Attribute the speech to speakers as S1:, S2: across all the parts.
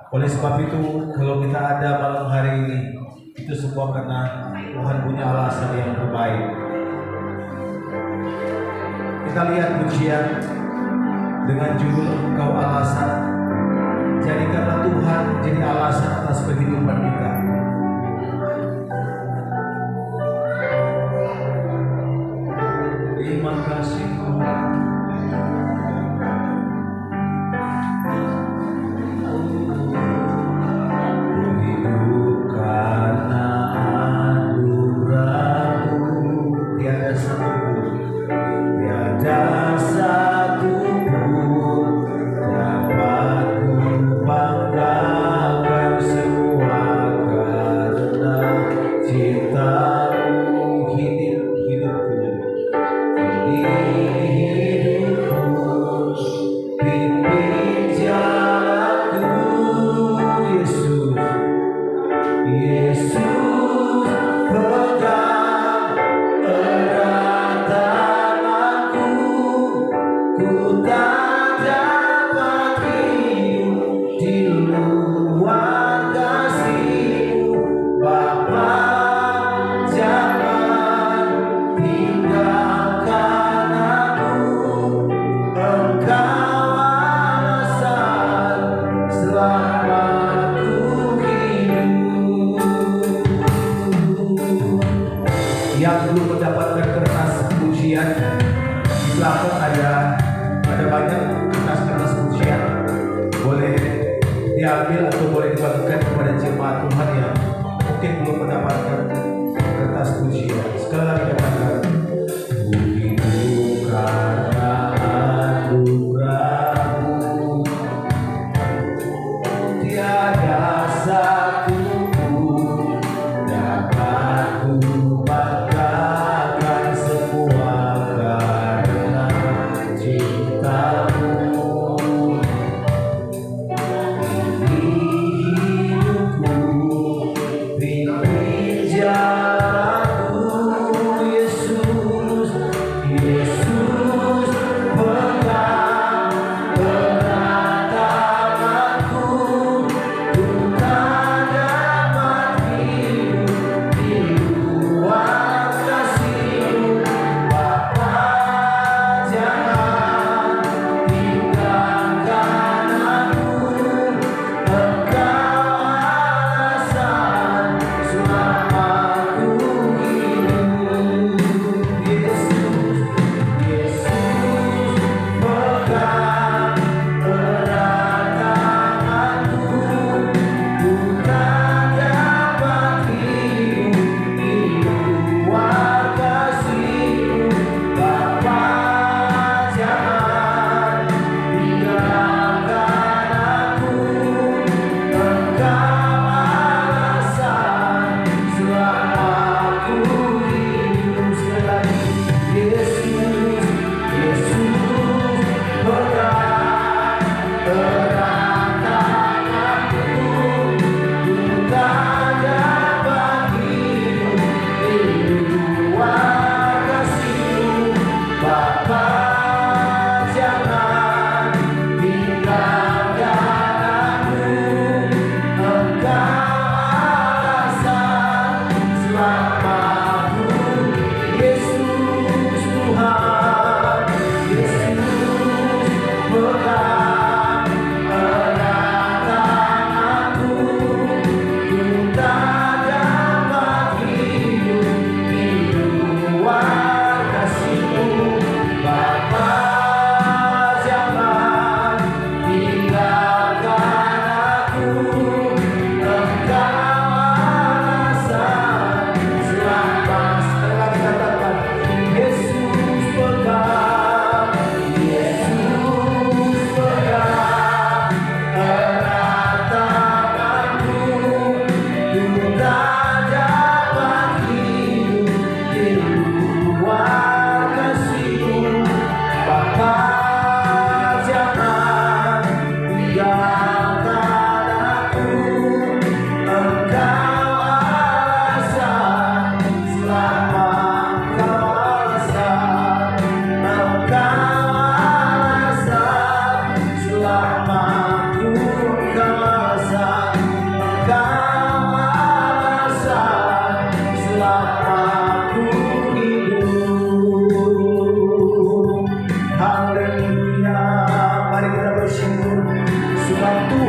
S1: Oleh sebab itu, kalau kita ada malam hari ini, itu semua karena Tuhan punya alasan yang terbaik. Kita lihat pujian dengan judul Engkau Alasan. Jadikanlah Tuhan jadi alasan atas kehidupan kita. Terima kasih Tuhan. Yang belum mendapatkan kertas pujian di belakang ada banyak kertas pujian, boleh diambil atau boleh dibagikan kepada jemaat Tuhan yang mungkin belum mendapatkan kertas pujian. Sekali lagi katakan, begitu karena anugerahmu tiada satu pun dapat ku banggakan, semua karena cintamu. Ini hidupku, pimpin jalanku, Yesus, Yesus pegang erat tanganku, ku tanda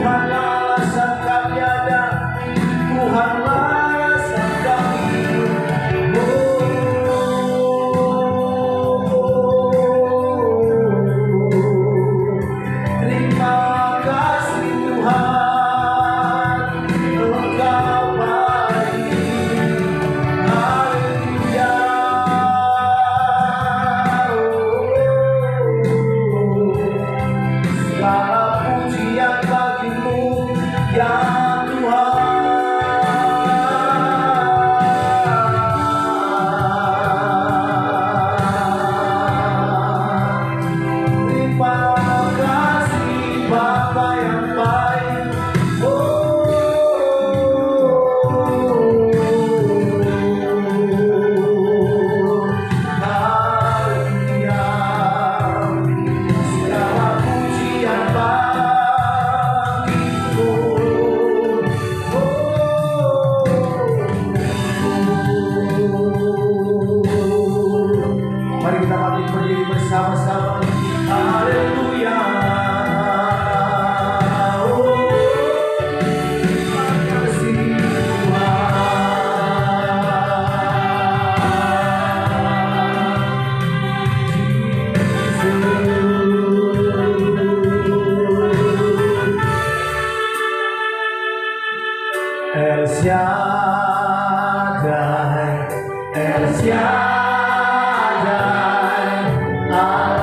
S1: Tuhanlah sang kami ada, Tuhanlah sang kami hidup. Terima kasih Tuhan, Engkau baik. Haleluya. Segala pujian bagimu ya Tuhan. Terima kasih Bapa yang baik. Haleluya. Segala pujian bagimu. Mari kita bangkit berdiri bersama-sama. Haleluya. Terima kasih Tuhan. El Shaddai, El Shaddai, Allah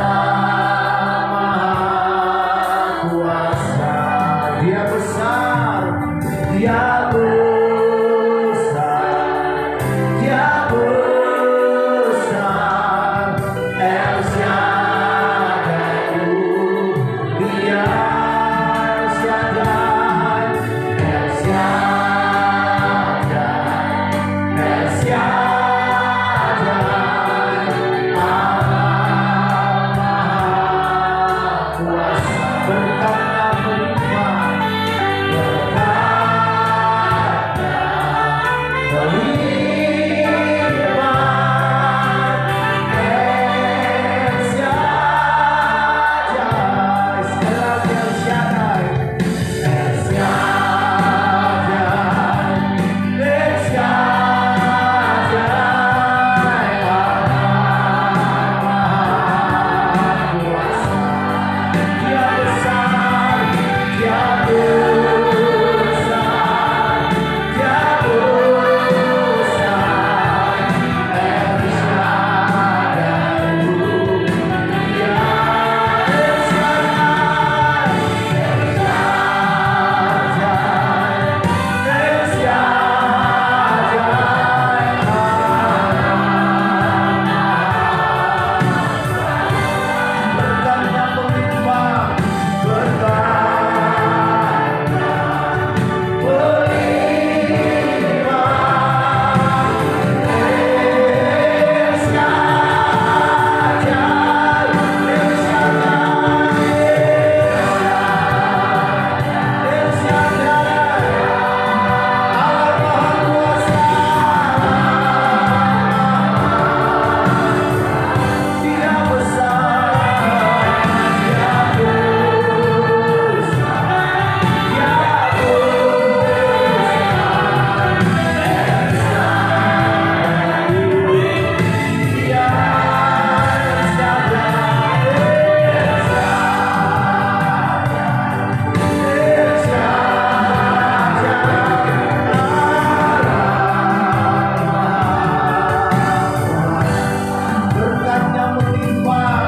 S1: Maha Kuasa. Dia besar, Dia besar, Dia besar. El Shaddai, Dia El Shaddai, El Shaddai, El Shaddai, Allah Maha Kuasa. Berkatnya melimpah, berkatnya melimpah. El Shaddai, sekali lagi El Shaddai, El Shaddai, El Shaddai, Allah Maha Kuasa. Dia besar, Dia besar, Dia besar. El Shaddai, Dia El Shaddai, El Shaddai, berkatnya melimpah,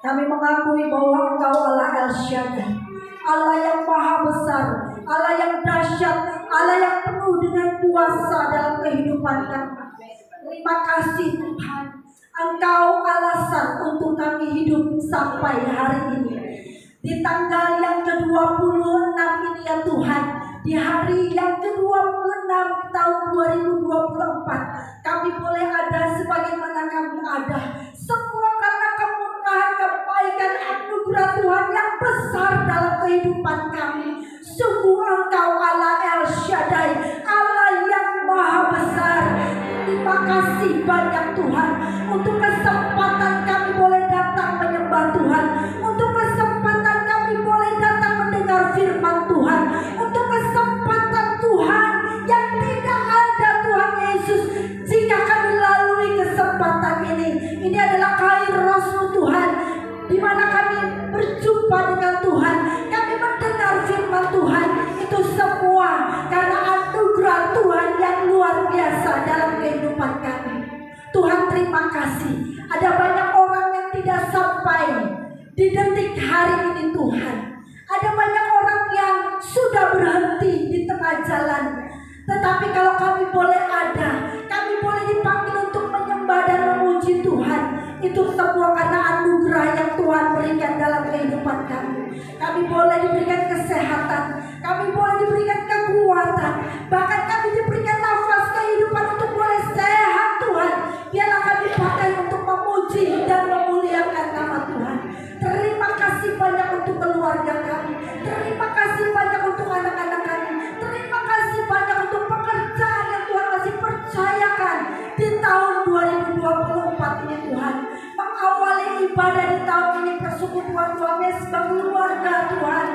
S2: Kami mengakui bahwa Engkau Allah El Shaddai, Allah yang maha besar, Allah yang dahsyat, Allah yang penuh dengan kuasa dalam kehidupan kami. Terima kasih Tuhan, Engkau alasan untuk kami hidup sampai hari ini. Di tanggal yang ke-26 ini ya Tuhan, di hari yang ke-26 tahun 2024, kami boleh ada sebagaimana kami ada. Semua karena kemurahan, kebaikan, anugerah Tuhan yang besar dalam kehidupan kami. Sungguh Engkau Allah El Shaddai, Allah yang maha besar. Terima kasih banyak Tuhan untuk kesempatan kami boleh datang menyembah Tuhan, untuk kesempatan kami boleh datang mendengar firman Tuhan, untuk kesempatan Tuhan yang tidak ada Tuhan Yesus jika kami lalui kesempatan ini. Ini adalah Kairos Tuhan, di mana kami berjumpa dengan Tuhan, kami mendengar firman Tuhan. Itu semua karena anugerah Tuhan yang luar biasa dalam kehidupan kami. Tuhan terima kasih. Ada banyak orang yang tidak sampai di detik hari ini Tuhan. Ada banyak orang yang sudah berhenti di tengah jalan. Tetapi kalau kami boleh ada, kami boleh dipanggil untuk menyembah dan memuji Tuhan. Itu semua karena anugerah yang Tuhan berikan dalam kehidupan kami. Kami boleh diberikan kesehatan, kami boleh diberikan kekuatan, bahkan kami diberikan nafas kehidupan untuk boleh sehat Tuhan. Biarlah kami pakai untuk memuji dan memuliakan nama Tuhan. Terima kasih banyak untuk keluarga kami, terima kasih banyak untuk anak-anak kami, terima kasih banyak untuk pekerjaan yang Tuhan masih percayakan di tahun 2024 ini Tuhan. Mengawali ibadah di tahun ini persekutuan Tuhan sebagai keluarga Tuhan,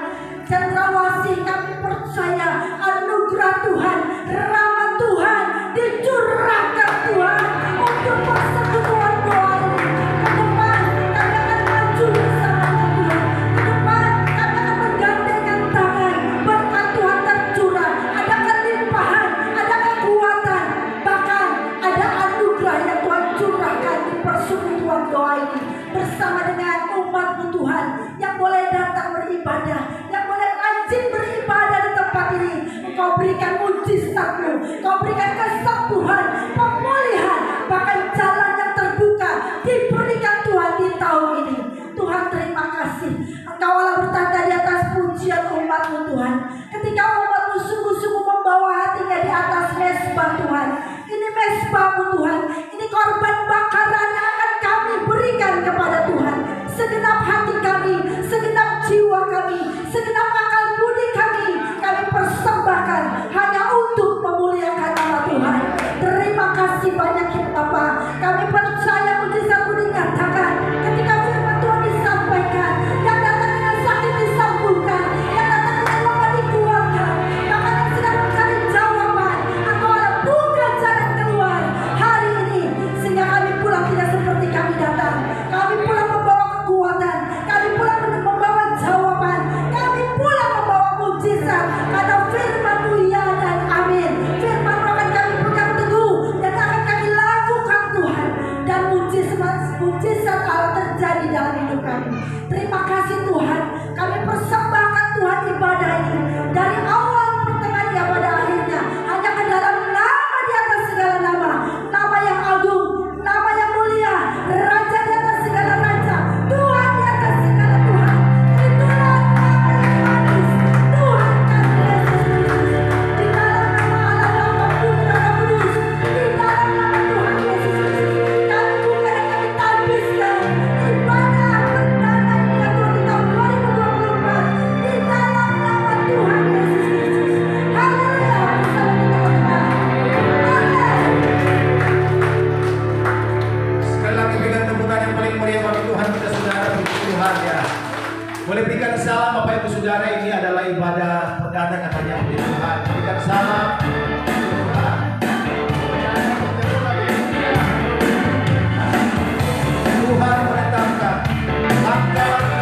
S2: Cendrawasih, kami percaya anugerah Tuhan, rahmat Tuhan dicurahkan Tuhan untuk persekutuan doa ini. Ke depan kami akan maju bersama Tuhan. Ke depan kami akan menggandengkan tangan. Berkat Tuhan tercurah. Ada kelimpahan, ada kekuatan, bahkan ada anugerah yang Tuhan curahkan di persekutuan doa ini. Bersama dengan umat-Mu Tuhan yang boleh datang beribadah, yang boleh rajin beribadah di tempat ini. Engkau berikan mujizat-Mu, Engkau berikan kesembuhan, pemulihan, bahkan jalan yang terbuka diberikan Tuhan di tahun ini. Tuhan terima kasih. Engkau Allah bertanda di atas pujian umat-Mu Tuhan. Ketika umat-Mu sungguh-sungguh membawa hatinya di atas mezbah Tuhan. Ini mezbah-Mu Tuhan, ini korban bakaran yang akan kami berikan kepada Tuhan. Segenap hati kami, segenap jiwa kami, segenap akal budi kami persembahkan hanya untuk memuliakan nama Tuhan. Terima kasih banyak ya Bapa. Kami percaya mujizat-Mu dinyatakan ketika firman Tuhan disampaikan. Yang datang dengan sakit disembuhkan, yang datang dengan lemah dikuatkan, bahkan yang sedang mencari jawaban, Engkau ada buka jalan keluar hari ini, sehingga kami pulang tidak seperti kami datang. Kami pulang membawa kekuatan, kami pulang membawa jawaban, kami pulang membawa mujizat. Karena firman-Mu ya dan amin. Firman-Mu akan kami pegang teguh dan akan kami lakukan Tuhan. Dan mujizat Allah terjadi dalam hidup kami. Terima kasih Tuhan. Kami persembahkan Tuhan ibadah ini dari awal pertengahan ya pada akhirnya hanya ke dalam nama di atas segala nama, nama yang agung, nama yang mulia, Raja di atas segala raja, Tuhan di atas segala Tuhan. Itulah nama yang manis, Tuhan kami Yesus Kristus. Di dalam nama Allah Bapa Putra dan Kudus, di dalam nama Tuhan Yesus Kristus, kami buka dan kami tabiskan ibadah perdana ini ya Tuhan di tahun 2024 di dalam nama Tuhan Yesus Kristus. Haleluya. Bersama kita berdoa. Amin.
S1: Sekali lagi berikan tepukan yang paling meriah bagi Tuhan kita saudara, puji Tuhan ya. Boleh berikan salam Bapak Ibu Saudara, ini adalah ibadah perdana katanya puji Tuhan. Berikan salam. Tuhan menetapkan langkah-langkah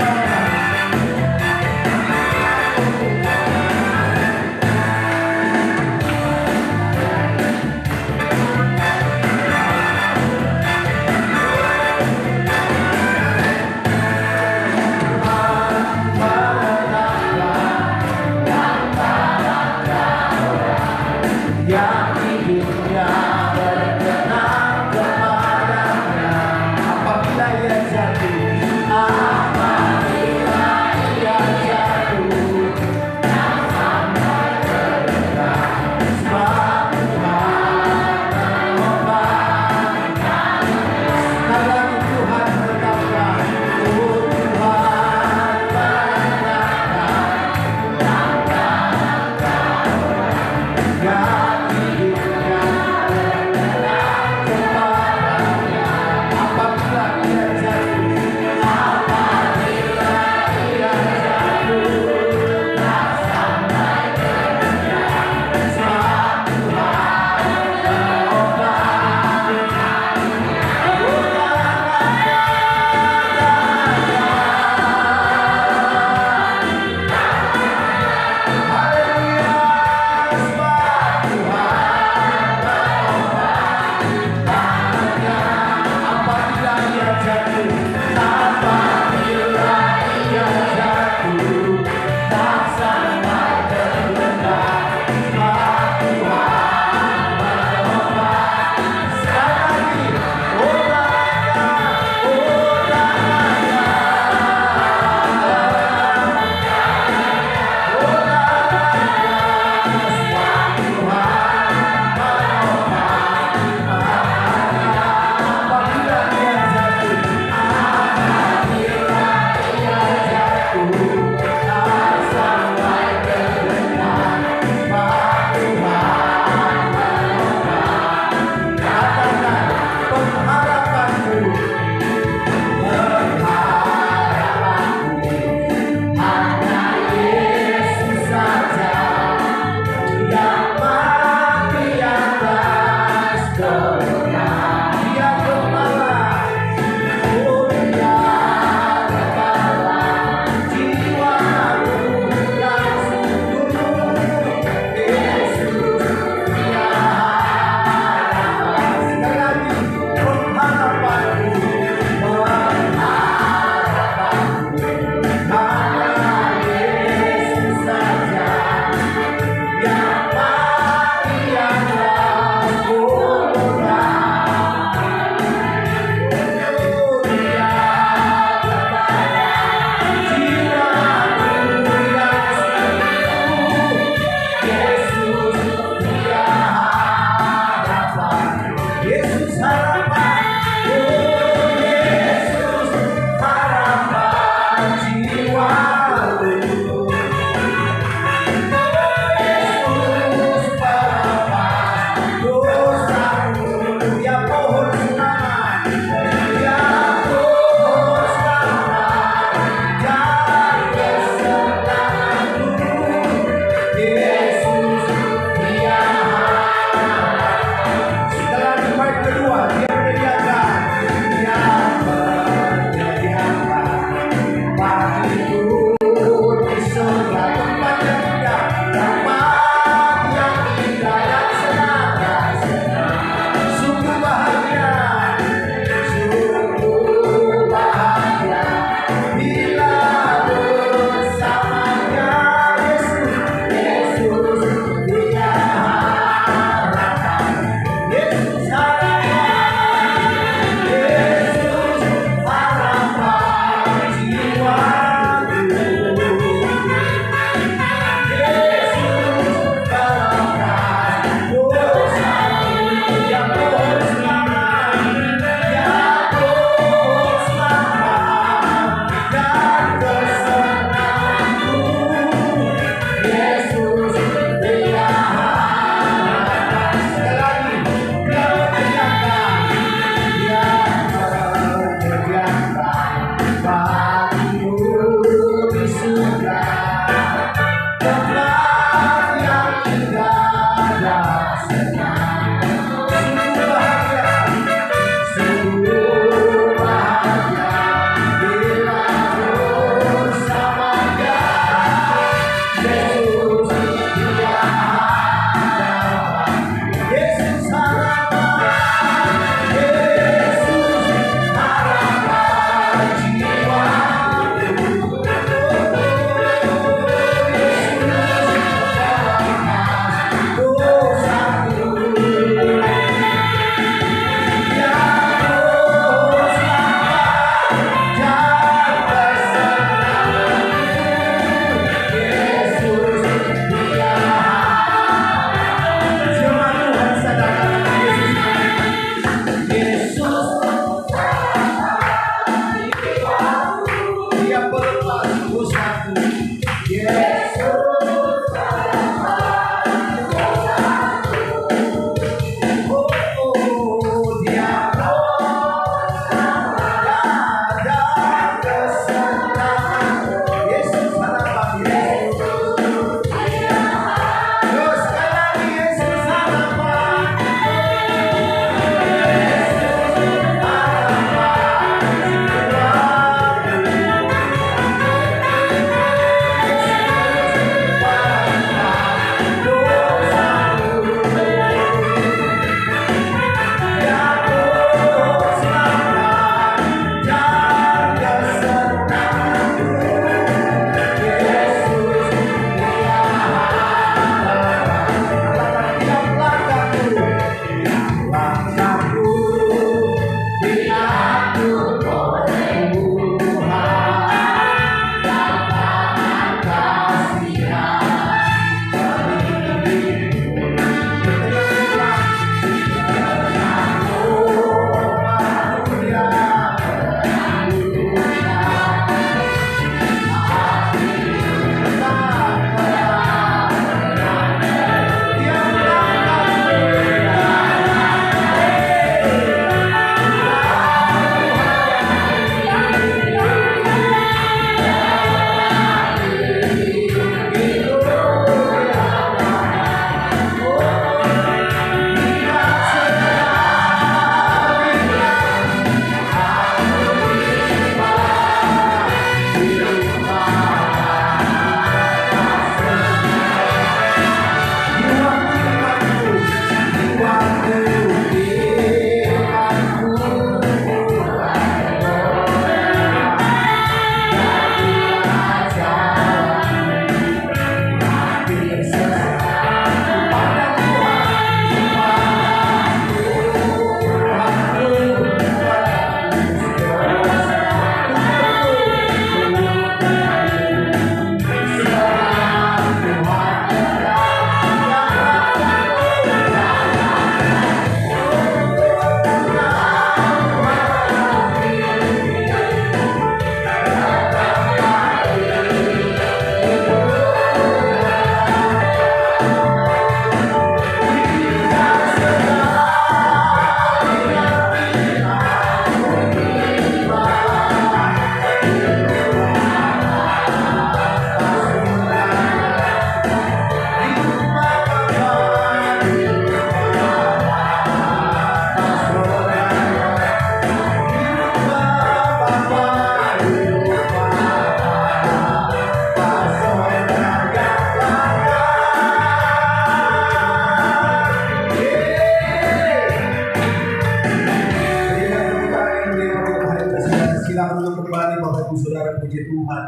S1: kembali Bapak Ibu Saudara, puji Tuhan.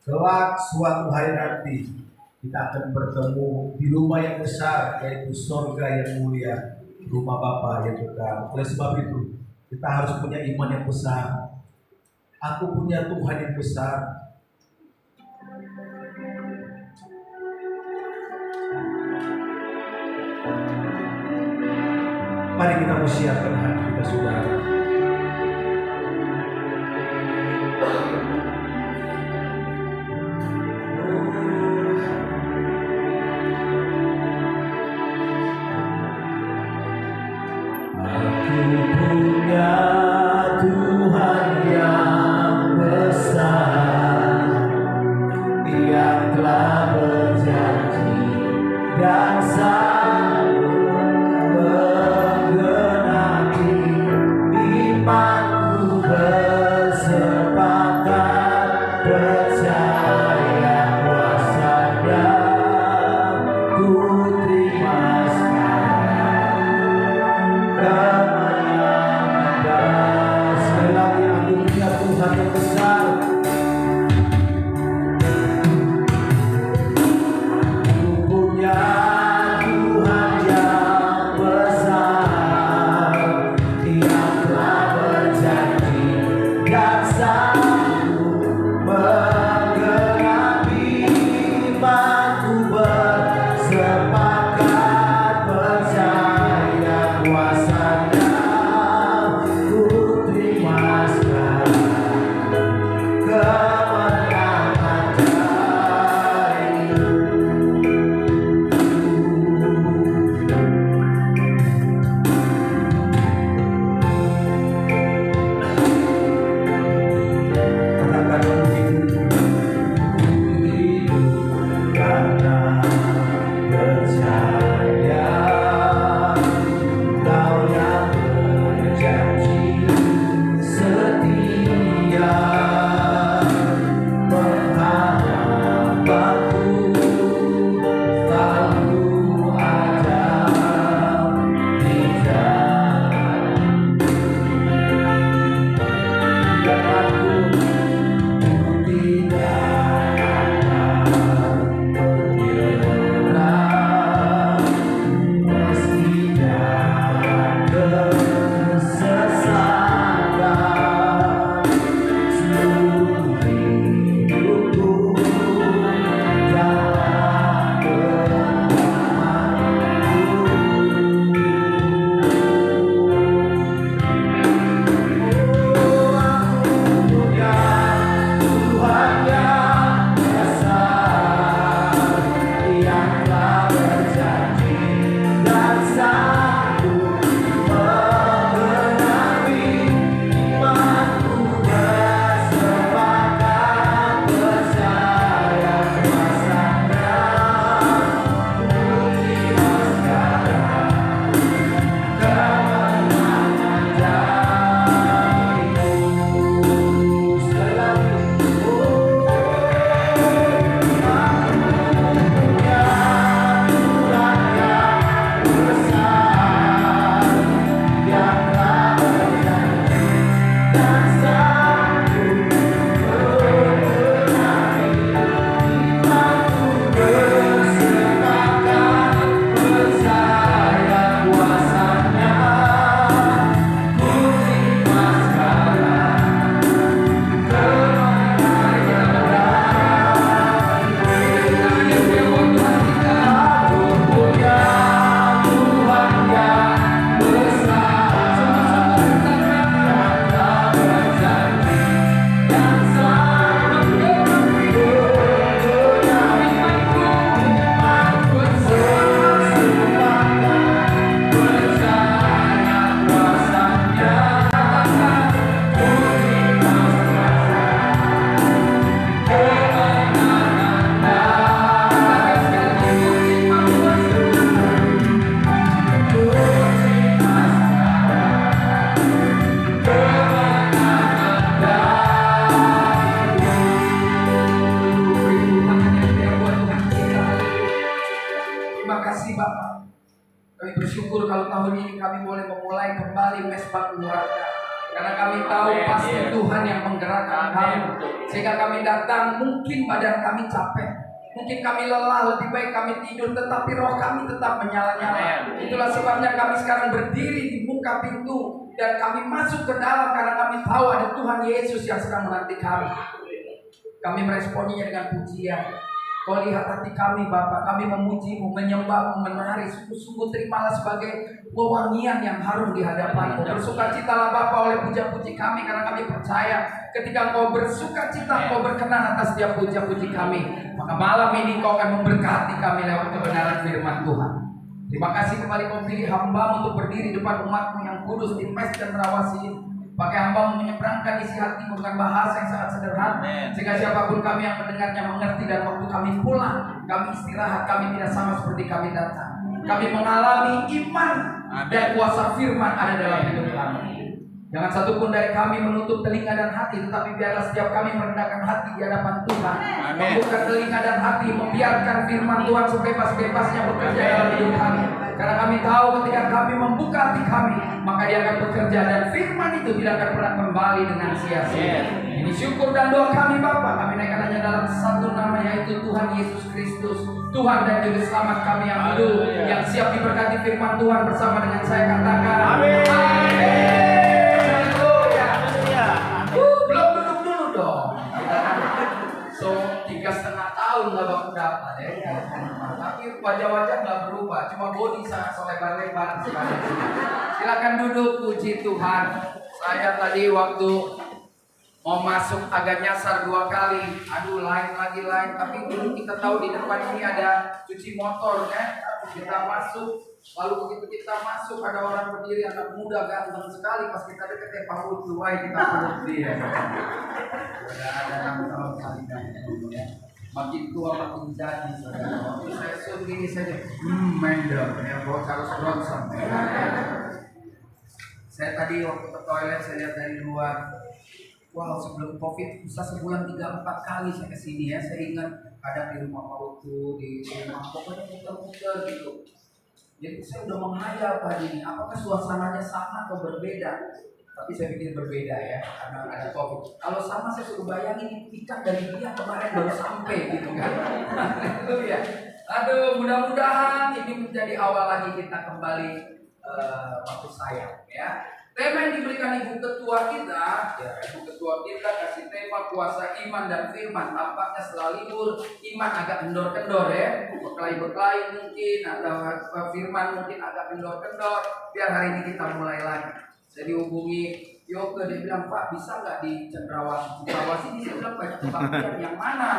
S1: Kelak suatu hari nanti kita akan bertemu di rumah yang besar, yaitu surga yang mulia, rumah Bapa yang kekal. Oleh sebab itu kita harus punya iman yang besar. Aku punya Tuhan yang besar. Mari kita persiapkan hati kita, saudara. Aku punya Tuhan yang besar, Dia telah berjanji dan imanku bersepakat percaya kuasa-Nya, ku terima sekarang kemenangan. Sekali lagi, aku punya Tuhan yang besar. Aku punya Tuhan yang besar, Dia telah berjanji dan sanggup menggenapi imanku bersepakat percaya kuasa-Nya, ku terima sekarang kemenangan darimu. Katakan begitu, karena percaya Kau yang berjanji setia, menghadapanku selalu ada di dalam. Dan aku tidak akan menyerah meski dalam kesesatan. Seluruh hidupku dalam
S3: Kami bersyukur kalau tahun ini kami boleh memulai kembali mesbah keluarga. Karena kami tahu pasti Tuhan yang menggerakkan kami. Sehingga kami datang, mungkin badan kami capek, mungkin kami lelah, lebih baik kami tidur, tetapi roh kami tetap menyala-nyala. Itulah sebabnya kami sekarang berdiri di muka pintu dan kami masuk ke dalam karena kami tahu ada Tuhan Yesus yang sedang menanti kami. Kami meresponinya dengan pujian. Kau lihat hati kami Bapa, kami memuji-Mu, menyembah-Mu, menari. Sungguh-sungguh terimalah sebagai wewangian yang harum di hadapan-Mu. Bersukacitalah Bapa oleh puja-puji kami, karena kami percaya ketika Kau bersukacita, Kau berkenan atas setiap puja-puji kami. Maka malam ini Kau akan memberkati kami lewat kebenaran firman Tuhan. Terima kasih kembali Kau pilih hamba untuk berdiri depan umat-Mu yang kudus di Mes Cendrawasih ini. Pakai hamba menyeberangkan isi hatimu dengan bahasa yang sangat sederhana, sehingga siapapun kami yang mendengarnya mengerti, dan waktu kami pulang, kami istirahat, kami tidak sama seperti kami datang. Kami mengalami iman dan kuasa firman ada dalam hidup kami. Jangan satupun dari kami menutup telinga dan hati, tetapi biarlah setiap kami merendahkan hati di hadapan Tuhan. Membuka telinga dan hati, membiarkan firman Tuhan sebebas-bebasnya bekerja dalam hidup kami. Karena kami tahu ketika kami membuka hati kami, maka Dia akan bekerja, dan firman itu tidak akan pernah kembali dengan sia-sia. Ini syukur dan doa kami Bapa. Kami naikkan hanya dalam satu nama, yaitu Tuhan Yesus Kristus, Tuhan dan Juru Selamat kami yang hidup, yang siap diberkati firman Tuhan bersama dengan saya. Katakan amin. Belum duduk dulu dong. So 3,5 tahun nggak baku dapat ya. Tapi wajah-wajah nggak berubah, cuma body sangat selebar-lebar sekali. Silakan duduk, puji Tuhan. Saya tadi waktu mau masuk agak nyasar 2 kali. Aduh, lain. Tapi dulu kita tahu di depan ini ada cuci motor ya. Kita masuk, lalu begitu kita masuk ada orang berdiri, anak muda ganteng sekali. Pas kita dekat Pak Utu, kita peluk dia. Udah ada 6 tahun kali ya. Makin tua makin jadi. Saya suruh gini saja, mendem ya, bawa Charles Bronson. Saya tadi waktu ke toilet, saya lihat dari luar. Wow, sebelum COVID bisa sebulan 3-4 kali saya kesini ya. Saya ingat kadang di rumah Pak Utu, di rumah, pokoknya muter-muter gitu. Jadi saya udah menghayal tadi ini, apakah suasananya sama atau berbeda? Tapi saya pikir berbeda ya, karena ada COVID. Kalau sama saya suruh bayangin ikan dari dia kemarin baru sampai gitu kan. Itu ya. Aduh, mudah-mudahan ini menjadi awal lagi kita kembali waktu sayang ya. Tema yang diberikan Ibu Ketua kita, ya Ibu Ketua kita kasih tema kuasa iman dan firman. Tampaknya setelah libur iman agak kendor-kendor ya, berkelahi-berkelahi mungkin, atau firman mungkin agak kendor-kendor. Biar hari ini kita mulai lagi. Saya dihubungi Yoke, dia bilang, Pak bisa nggak di Cendrawasih? Cendrawasih ini saya bilang banyak kebaktian yang mana?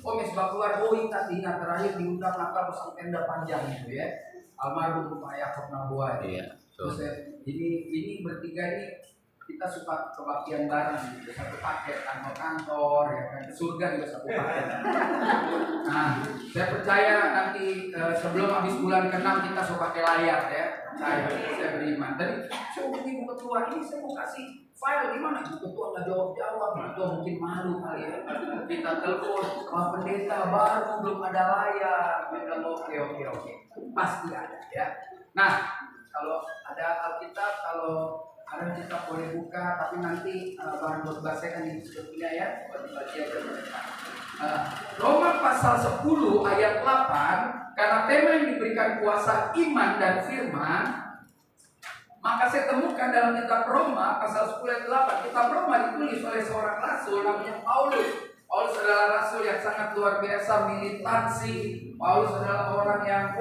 S3: Oh, Mesbah keluar Boeing tadi, nah terakhir diundang nakal pasang tenda panjang itu ya. Almarhum Pak Yakob Nabuai. Iya. Terus ini bertiga ini kita suka kebaktian bareng gitu. Satu paket kantor ya kan, ke surga juga satu paket. Nah, saya percaya nanti sebelum habis bulan ke-6 kita suka pakai layar ya. Saya beriman. Tadi saya hubungi Ibu Ketua ini, saya mau kasih file gimana? Ibu Ketua nggak jawab. Ibu Ketua mungkin malu kali ya. Kita telepon, Pak Pendeta baru belum ada layar. Bilang oke. Pasti ada ya. Nah, kalau ada Alkitab, kalau ada kita boleh buka, tapi nanti bahan buat bahasa kan ini sebetulnya ya, buat dibaca aja mereka. Roma pasal 10 ayat 8, karena tema yang diberikan kuasa iman dan firman, maka saya temukan dalam kitab Roma pasal 10 ayat 8, kitab Roma ditulis oleh seorang rasul namanya Paulus. Paulus adalah rasul yang sangat luar biasa militansi. Paulus adalah orang yang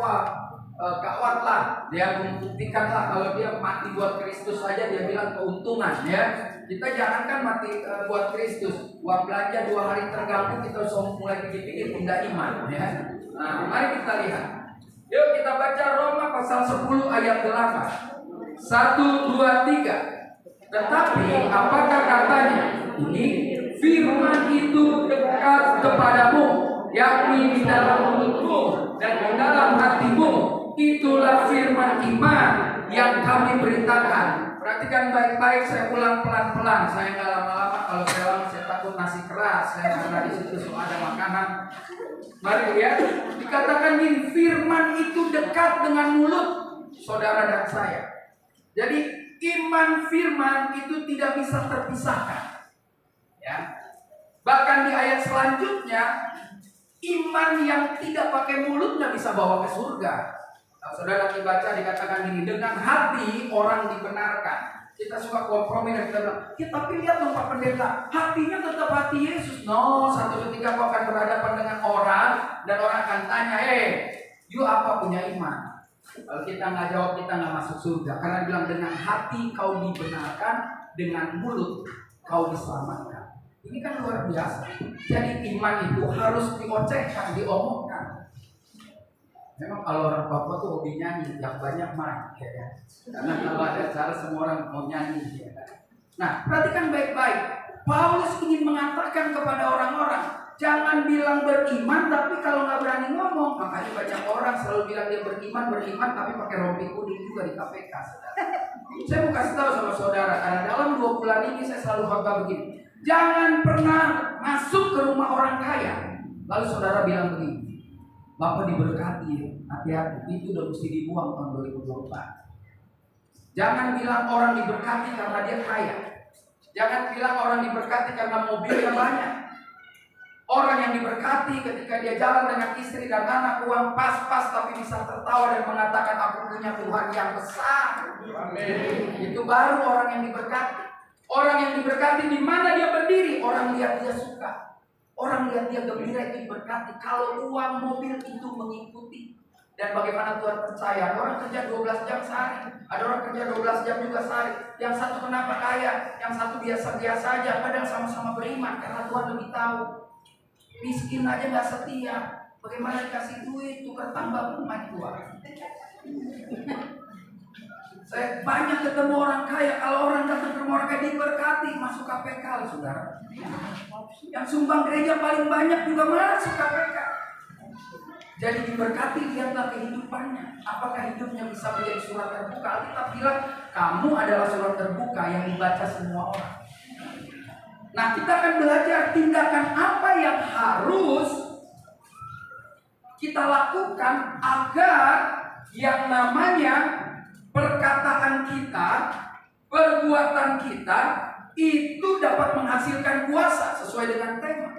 S3: gawat lah, dia membuktikanlah kalau dia mati buat Kristus saja dia bilang keuntungan ya. Kita jangankan mati buat Kristus, uang belanja 2 hari terganggu kita sudah mulai pikir-pikir pindah iman ya. Nah, mari kita lihat. Yuk kita baca Roma pasal 10 ayat 8. 1, 2, 3. Tetapi apakah katanya? Ini firman itu dekat kepadamu, yakni di dalam mulutmu dan di dalam hatimu. Itulah firman iman yang kami beritakan. Perhatikan baik-baik, saya ulang pelan-pelan. Saya nggak lama-lama, kalau saya lama saya takut nasi keras. Saya karena di situ sudah ada makanan. Mari lihat, dikatakan ini firman itu dekat dengan mulut saudara dan saya. Jadi iman firman itu tidak bisa terpisahkan. Ya. Bahkan di ayat selanjutnya, iman yang tidak pakai mulut nggak bisa bawa ke surga. Nah, saudara nanti baca dikatakan gini, dengan hati orang dibenarkan. Kita suka kompromi dan kita bilang, ya, tapi lihat dong Pak Pendeta, hatinya tetap hati Yesus. No, satu ketika kau akan berhadapan dengan orang dan orang akan tanya, you apa punya iman? Kalau kita nggak jawab, kita nggak masuk surga. Karena bilang dengan hati kau dibenarkan, dengan mulut kau diselamatkan. Ini kan luar biasa. Jadi iman itu harus diocehkan, diomongkan. Memang kalau orang Papua tuh hobi nyanyi, yang banyak main, ya kan? Karena kalau ada acara semua orang mau nyanyi, ya kan? Nah, perhatikan baik-baik. Paulus ingin mengatakan kepada orang-orang, jangan bilang beriman, tapi kalau nggak berani ngomong. Makanya banyak orang selalu bilang dia beriman, tapi pakai rompi kuning juga di KPK. Saudara. Saya mau kasih tahu sama saudara, karena dalam 2 bulan ini saya selalu khotbah begini. Jangan pernah masuk ke rumah orang kaya, lalu saudara bilang begini, Bapak diberkati ya, hati-hati, itu udah mesti dibuang tahun 2024. Jangan bilang orang diberkati karena dia kaya. Jangan bilang orang diberkati karena mobilnya banyak. Orang yang diberkati ketika dia jalan dengan istri dan anak, uang pas-pas tapi bisa tertawa dan mengatakan aku punya Tuhan yang besar. Amin. Itu baru orang yang diberkati. Orang yang diberkati di mana dia berdiri, orang lihat dia suka. Orang lihat dia gembira, itu diberkati. Kalau uang mobil itu mengikuti. Dan bagaimana Tuhan percaya? Ada orang kerja 12 jam sehari, ada orang kerja 12 jam juga sehari. Yang satu kenapa kaya, yang satu biasa-biasa aja, padahal sama-sama beriman karena Tuhan lebih tahu. Miskin aja nggak setia, bagaimana dikasih duit tukar tambah umat Tuhan. Saya banyak ketemu orang kaya, kalau orang datang ke rumah orang kaya diberkati, masuk KPK loh saudara. Yang sumbang gereja paling banyak juga masuk KPK. Jadi diberkati, lihatlah kehidupannya. Apakah hidupnya bisa menjadi surat terbuka? Alkitab bilang, kamu adalah surat terbuka yang dibaca semua orang. Nah, kita akan belajar tindakan apa yang harus kita lakukan agar yang namanya perkataan kita, perbuatan kita itu dapat menghasilkan kuasa sesuai dengan tema.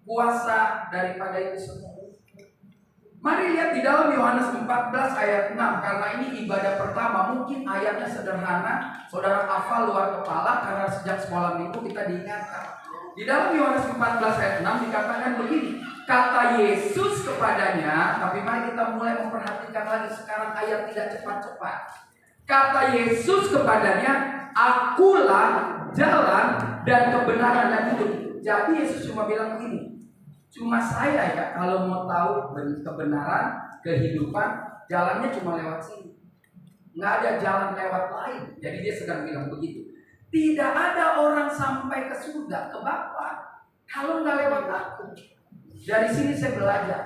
S3: Kuasa daripada itu semua. Mari lihat di dalam Yohanes 14 ayat 6. Karena ini ibadah pertama, mungkin ayatnya sederhana, saudara hafal luar kepala karena sejak sekolah minggu kita diingatkan. Di dalam Yohanes 14 ayat 6 dikatakan begini, kata Yesus kepadanya, tapi mari kita mulai memperhatikan lagi sekarang ayat tidak cepat-cepat. Kata Yesus kepadanya, akulah jalan dan kebenaran dan hidup. Jadi Yesus cuma bilang begini, cuma saya ya kalau mau tahu kebenaran, kehidupan, jalannya cuma lewat sini. Nggak ada jalan lewat lain. Jadi dia sedang bilang begitu. Tidak ada orang sampai ke surga, ke Bapa, kalau nggak lewat aku. Dari sini saya belajar.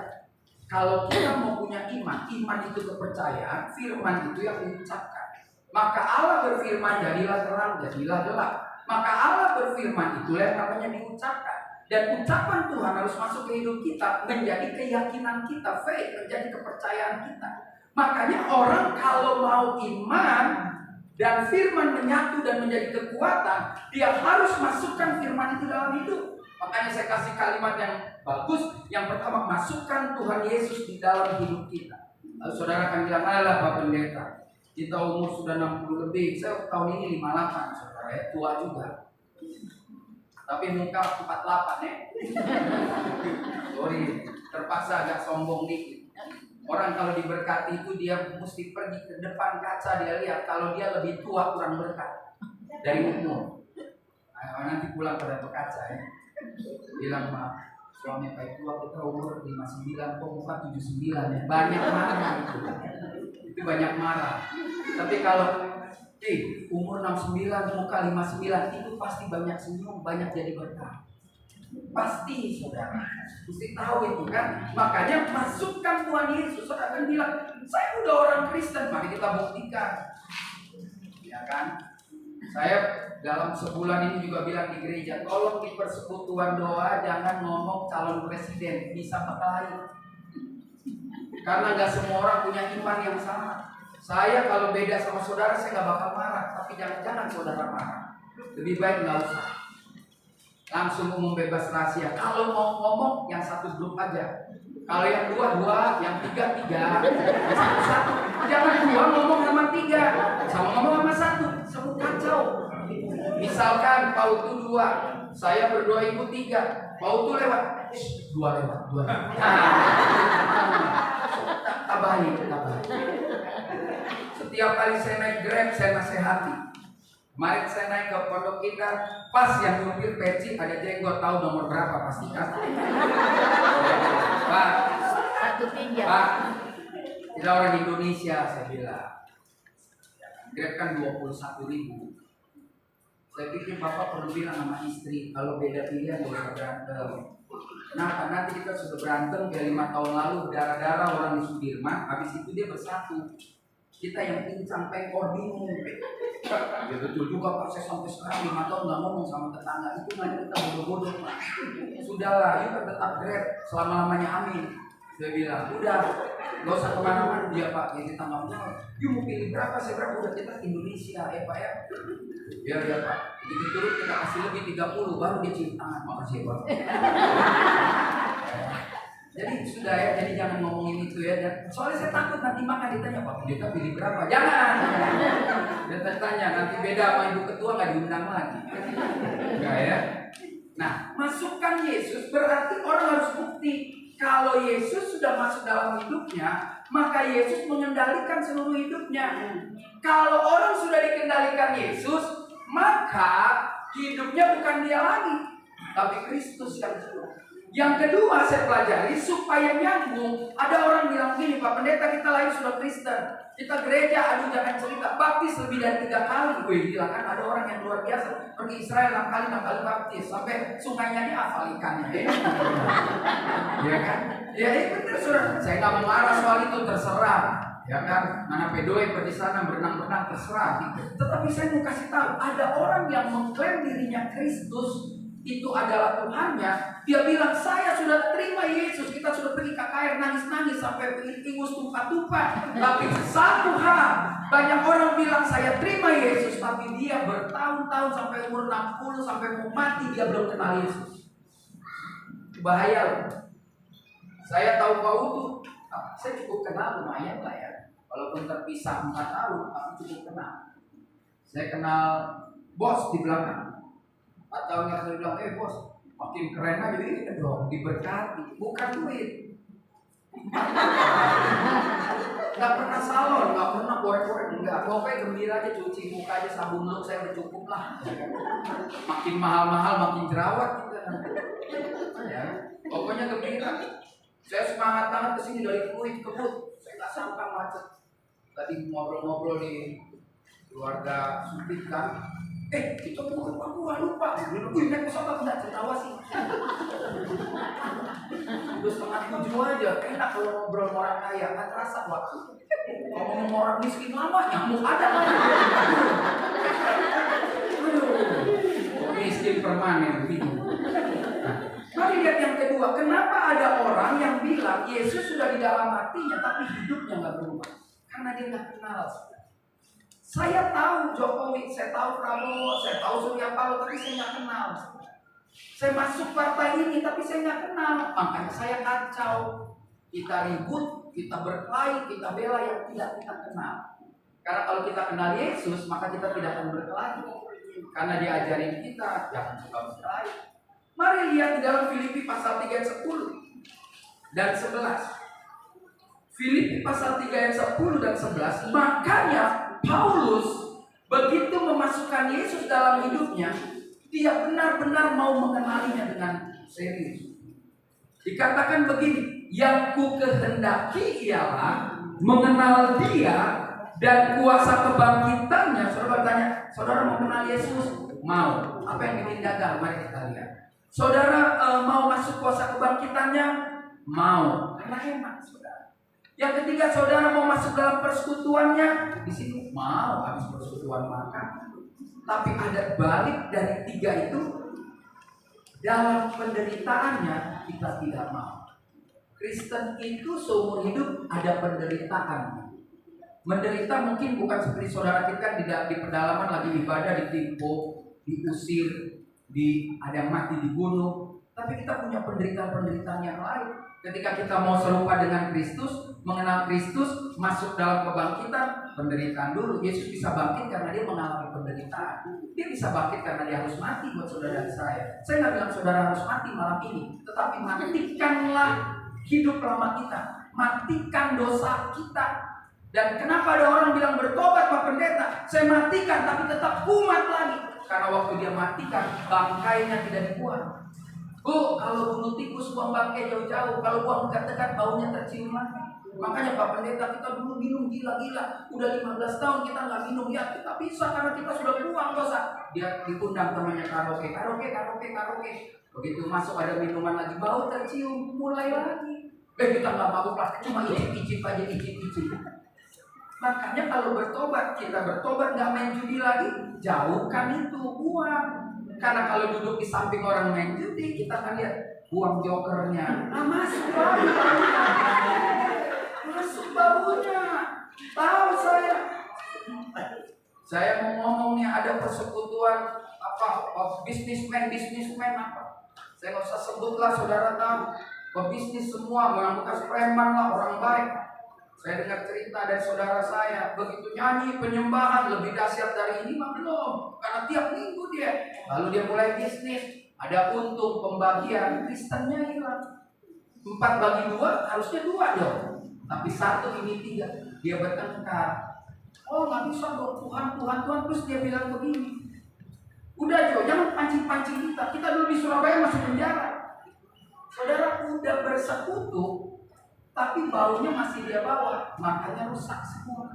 S3: Kalau kita mau punya iman, iman itu kepercayaan, firman itu yang diucapkan. Maka Allah berfirman, jadilah terang, jadilah gelap. Maka Allah berfirman, itulah yang namanya diucapkan. Dan ucapan Tuhan harus masuk ke hidup kita, menjadi keyakinan kita, faith, menjadi kepercayaan kita. Makanya orang kalau mau iman dan firman menyatu dan menjadi kekuatan, dia harus masukkan firman itu dalam hidup. Makanya saya kasih kalimat yang bagus. Yang pertama, masukkan Tuhan Yesus di dalam hidup kita. Lalu saudara akan bilang, alah Pak Pendeta, kita umur sudah 60 lebih, saya tahun ini 58, saudara ya, tua juga. Tapi muka 48 ya. Sorry, terpaksa agak sombong dikit. Orang kalau diberkati itu dia mesti pergi ke depan kaca, dia lihat kalau dia lebih tua kurang berkat dari umur. Nah, nanti pulang pada berkaca ya. Bilang maaf, suami baik tua kita umur 59 kok muka 79 ya. Banyak marah itu. Itu banyak marah. Tapi kalau umur 69 muka 59 itu pasti banyak senyum, banyak jadi berkah. Pasti saudara, mesti tahu itu kan. Makanya masukkan Tuhan Yesus. Saudara akan bilang, saya udah orang Kristen, mari kita buktikan. Ya kan? Saya dalam sebulan ini juga bilang di gereja, tolong di persekutuan doa jangan ngomong calon presiden, bisa berkelahi. Karena gak semua orang punya iman yang sama. Saya kalau beda sama saudara saya nggak bakal marah, tapi jangan-jangan saudara marah. Lebih baik nggak usah. Langsung umum bebas rahasia. Kalau mau ngomong yang satu grup aja. Kalau yang dua, yang tiga, yang satu. Jangan dua ngomong sama tiga, sama ngomong sama satu, semua kacau. Misalkan Pautu 2, saya berdoa ikut 3, Pautu lewat, 2 lewat. Tabahin. Setiap kali saya naik Grab, saya nasihati. Kemarin saya naik ke Pondok Indah, pas yang nyupir peci ada jenggot, tahu nomor berapa pastikan. Pak, Pak, kita orang Indonesia, saya bilang. Grab kan 21.000. Saya pikir Bapak perlu bilang sama istri, kalau beda pilihan gak usah berantem. Kenapa? Nanti kita sudah berantem kayak 5 tahun lalu, berdarah-darah orang di Sudirman, habis itu dia bersatu. Kita yang pincang pengkor bingung. Ya betul juga Pak, saya sampai sekarang 5 tahun nggak ngomong sama tetangga. Itu namanya kita bodoh-bodoh Pak. Sudahlah, kita tetap Grab selama-lamanya, amin. Saya bilang, udah, nggak usah kemana-mana dia Pak. Ya kita nggak mau. You mau pilih berapa? Saya berapa? Udah kita Indonesia ya Pak ya. Ya Pak. Begitu turut kita kasih lebih 30, baru dia cium tangan. Makasih ya Pak. Jadi sudah ya, jadi jangan ngomongin itu ya. Dan soalnya saya takut nanti makan ditanya Pak Pendeta pilih berapa? Jangan. Dan tanya nanti beda sama ibu ketua nggak diundang lagi. Enggak ya. Nah, masukkan Yesus berarti orang harus bukti kalau Yesus sudah masuk dalam hidupnya, maka Yesus mengendalikan seluruh hidupnya. Kalau orang sudah dikendalikan Yesus, maka hidupnya bukan dia lagi, tapi Kristus yang hidup. Yang kedua saya pelajari supaya nyambung. Ada orang bilang gini, Pak Pendeta kita lahir sudah Kristen, kita gereja, aduh jangan cerita baptis lebih dari 3 kali. Gue bilang kan ada orang yang luar biasa pergi Israel 6 kali baptis sampai sungainya dihafal ikannya. Ya kan? Ya benar sudah. Saya nggak mau marah soal itu, terserah. Ya kan? Mana pedoy pergi sana berenang-berenang terserah. Tetapi saya mau kasih tahu, ada orang yang mengklaim dirinya Kristus itu adalah Tuhannya. Dia bilang saya sudah terima Yesus. Kita sudah pergi KKR nangis-nangis sampai ingus tumpah-tumpah. Tapi satu hal, banyak orang bilang saya terima Yesus, tapi dia bertahun-tahun sampai umur 60 sampai mau mati dia belum kenal Yesus. Bahaya loh. Saya tahu Pautu, saya cukup kenal lumayan lah ya. Walaupun terpisah 4 tahun, tapi cukup kenal. Saya kenal bos di belakang. 4 tahun yang saya bilang, bos, makin keren aja ini dong, diberkati, bukan duit. Gak pernah salon, gak pernah korek-korek, enggak. Pokoknya gembira aja, cuci muka aja, sabun look saya udah cukup lah. Makin mahal-mahal, makin jerawat kita. Ya, pokoknya gembira. Saya semangat banget kesini dari Kuwait ke Bud. Saya gak sangka macet. Tadi ngobrol-ngobrol di keluarga Supit kan. Kita mau ke Papua lupa. Wih, naik pesawat enggak tertawa sih. Udah 6:30 aja. Enak kalau ngobrol sama orang kaya, nggak terasa waktu. Ngomong orang miskin lama, nyamuk ada lagi. Miskin permanen bingung. Mari lihat yang kedua. Kenapa ada orang yang bilang Yesus sudah di dalam hatinya, tapi hidupnya nggak berubah? Karena dia nggak kenal. Saya tahu Jokowi, saya tahu Prabowo, saya tahu Surya Paloh, tapi saya nggak kenal. Saya masuk partai ini, tapi saya nggak kenal. Makanya saya kacau. Kita ribut, kita berkelahi, kita bela yang tidak kita kenal. Karena kalau kita kenal Yesus, maka kita tidak akan berkelahi. Karena diajarin kita, jangan suka berkelahi. Mari lihat di dalam Filipi pasal 3 ayat 10 dan 11. Filipi pasal 3 ayat 10 dan 11. Makanya Paulus begitu memasukkan Yesus dalam hidupnya, dia benar-benar mau mengenalinya dengan serius. Dikatakan begini, yang ku kehendaki ialah mengenal dia dan kuasa kebangkitannya. Saudara bertanya, saudara mau kenal Yesus? Mau. Apa yang bikin gagal? Mari kita lihat. Saudara mau masuk kuasa kebangkitannya? Mau. Karena enak, saudara. Yang ketiga, saudara mau masuk dalam persekutuannya? Di sini mau habis persekutuan makan. Tapi ada balik dari 3 itu. Dalam penderitaannya kita tidak mau. Kristen itu seumur hidup ada penderitaan. Menderita mungkin bukan seperti saudara kita di pedalaman lagi ibadah ditimpo, diusir, ada yang mati dibunuh. Tapi kita punya penderitaan-penderitaan yang lain. Ketika kita mau serupa dengan Kristus, mengenal Kristus, masuk dalam kebangkitan, penderitaan dulu. Yesus bisa bangkit karena dia mengalami penderitaan. Dia bisa bangkit karena dia harus mati buat saudara saya. Saya nggak bilang saudara harus mati malam ini, tetapi matikanlah hidup lama kita, matikan dosa kita. Dan kenapa ada orang bilang bertobat Pak Pendeta? Saya matikan tapi tetap kumat lagi. Karena waktu dia matikan, bangkainya tidak dibuang. Bu, kalau bunuh tikus buang bangkai jauh-jauh, kalau buang dekat-dekat baunya tercium lagi. Makanya Pak Pendeta kita dulu minum gila-gila, udah 15 tahun kita nggak minum, ya kita bisa karena kita sudah buang dosa. Dia diundang temannya karaoke. Begitu masuk ada minuman lagi, bau tercium, mulai lagi. Kita nggak mabuk lah, cuma icip aja. Makanya kalau bertobat, kita bertobat nggak main judi lagi, jauhkan itu, buang. Karena kalau duduk di samping orang main judi, kita akan lihat buang jokernya. Masuk baunya. Tahu saya. Saya mau ngomongnya ada persekutuan bisnismen apa. Saya nggak usah sebutlah, saudara tahu. Pebisnis semua, orang bekas preman lah, orang baik. Saya dengar cerita dari saudara saya, begitu nyanyi penyembahan lebih dahsyat dari ini mah belum, karena tiap minggu dia. Lalu dia mulai bisnis, ada untung pembagian, Kristennya hilang. 4 bagi 2 harusnya 2 dong, tapi 1 ini 3. Dia bertengkar. Oh nggak bisa dong, Tuhan. Terus dia bilang begini, udah Jo, jangan pancing-pancing kita. Kita dulu di Surabaya masuk penjara. Saudara udah bersekutu, tapi baunya masih dia bawa, makanya rusak semua.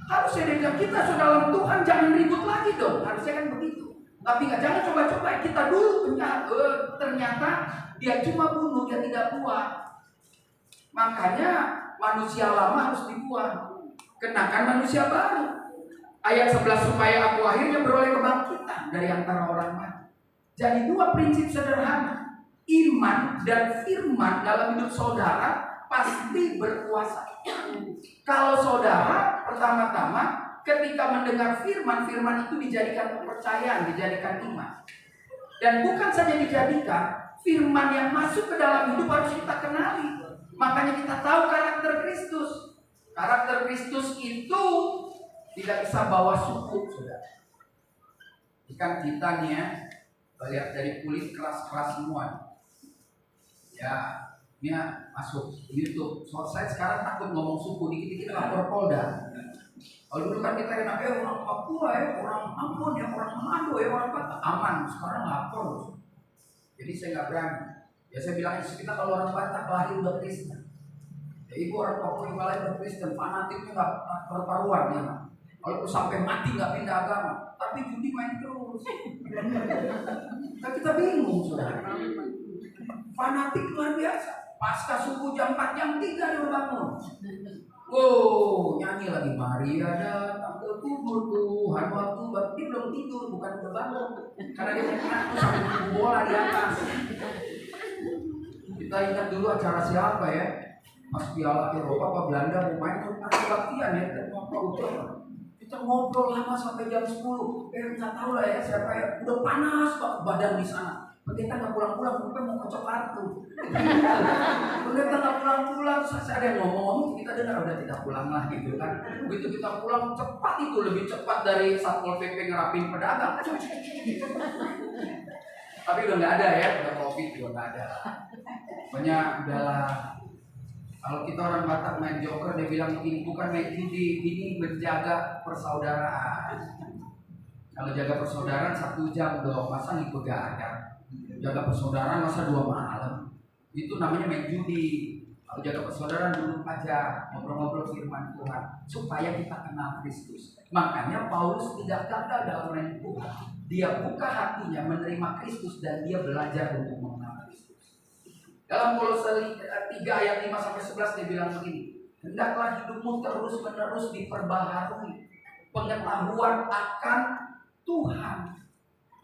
S3: Harusnya dia bilang, kita sudah dalam Tuhan, jangan ribut lagi dong. Harusnya kan begitu. Tapi jangan coba-coba, kita dulu penjahat. Ternyata dia cuma bunuh, dia tidak buang. Makanya manusia lama harus dibuang, kenakan manusia baru. Ayat 11, supaya aku akhirnya beroleh kebangkitan dari antara orang mati. Jadi 2 prinsip sederhana, iman dan firman dalam hidup saudara pasti berkuasa. Kalau saudara pertama-tama ketika mendengar firman itu dijadikan kepercayaan, dijadikan iman. Dan bukan saja dijadikan, firman yang masuk ke dalam hidup harus kita kenali. Makanya kita tahu karakter Kristus. Karakter Kristus itu tidak bisa bawa suku, saudara. Ikan kita nih ya, lihat dari kulit keras-keras semua. Ya, ini masuk YouTube. Soal saya sekarang takut ngomong suku, dikit-dikit lapor Polda. Kalau dulu kan kita enak orang Papua orang Ambon orang Manado orang Batak aman. Sekarang lapor. Jadi saya nggak berani. Ya saya bilang kita kalau orang Batak lahir udah Kristen. Ya ibu orang Papua yang lahir udah Kristen, fanatiknya nggak perparuan ya. Kalau sampai mati nggak pindah agama, tapi judi main terus. Nah, kita bingung saudara. Fanatik luar biasa. Pasca subuh jam 4 jam 3 dia bangun. Wow, nyanyi lagi Maria datang ke kubur Tuhan waktu dia belum tidur, bukan udah bangun. Karena dia mengaku sampai kubu bola di atas. Kita ingat dulu acara siapa ya? Mas Piala Eropa apa Belanda mau main kebaktian ya, kita ngobrol lama sampai jam 10. Nggak tahu lah ya siapa ya. Udah panas banget badan di sana. Pendeta nggak pulang-pulang, mungkin mau kocok kartu. Pendeta nggak pulang-pulang, saya ada yang ngomong, kita dengar udah tidak pulang lah gitu kan. Begitu kita pulang cepat itu lebih cepat dari Satpol PP ngerapin pedagang. Tapi udah nggak ada ya, udah COVID juga nggak ada. Pokoknya udahlah. Kalau kita orang Batak main joker, dia bilang begini, bukan main judi, ini menjaga persaudaraan. Kalau jaga persaudaraan 1 jam dong, masa nih begadang. Jaga persaudaraan masa 2 malam. Itu namanya main judi. Kalau jaga persaudaraan dulu aja, ngobrol-ngobrol firman Tuhan supaya kita kenal Kristus. Makanya Paulus tidak gagal dalam melayani Tuhan. Dia buka hatinya menerima Kristus dan dia belajar untuk mengenal Kristus. Dalam Kolose 3 ayat 5 sampai 11 dia bilang begini, hendaklah hidupmu terus-menerus diperbaharui pengetahuan akan Tuhan.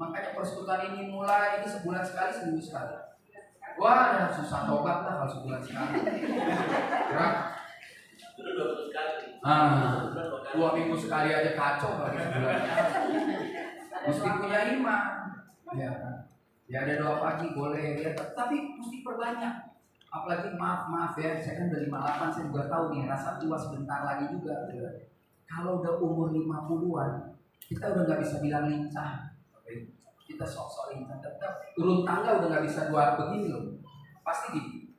S3: Makanya persekutuan ini mulai ini sebulan sekali, seminggu sekali. Wah, susah tobat lah kalau sebulan sekali. 2 minggu sekali aja kacau bagi sebulannya. Mesti punya iman. Ya kan? Ya ada doa pagi boleh ya, tapi mesti perbanyak. Apalagi maaf ya, saya kan udah 58, saya juga tahu nih rasa tua sebentar lagi juga. Kalau udah umur 50-an, kita udah nggak bisa bilang lincah. Kita sok-sok lincah, tetap turun tangga udah nggak bisa dua begini loh. Pasti gini.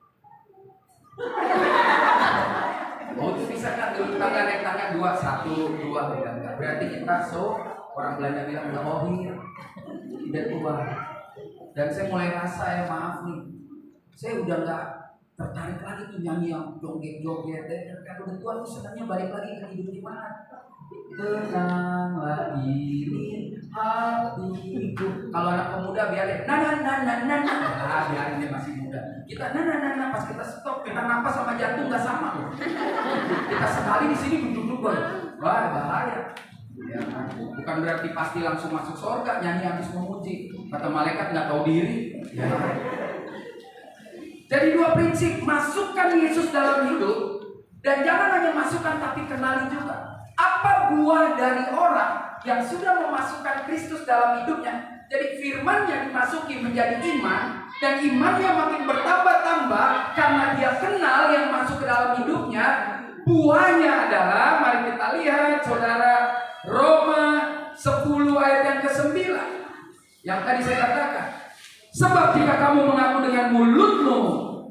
S3: Oh itu bisa kan turun tangga naik tangga 2, 1, 2 udah enggak. Berarti kita orang Belanda bilang udah hobi, tidak tua. Dan saya mulai rasa ya maaf nih, saya udah nggak tertarik lagi tuh nyanyi yang joget-joget. Kalau udah tua tuh senangnya balik lagi ke hidup gimana? Tenanglah ini hatiku. Kalau anak pemuda biarin biarin dia masih muda. Kita pas kita stop, kita napas sama jantung nggak sama loh. Kita sekali di sini duduk wah bahaya. Ya, bukan berarti pasti langsung masuk surga nyanyi habis memuji. Kata malaikat nggak tahu diri. Ya. Jadi 2 prinsip, masukkan Yesus dalam hidup dan jangan hanya masukkan tapi kenali juga. Apa buah dari orang yang sudah memasukkan Kristus dalam hidupnya? Jadi firman yang dimasuki menjadi iman dan imannya makin bertambah-tambah karena dia kenal yang masuk ke dalam hidupnya. Buahnya adalah, mari kita lihat saudara, Roma 10 ayat yang ke-9 yang tadi saya katakan. Sebab jika kamu mengaku dengan mulutmu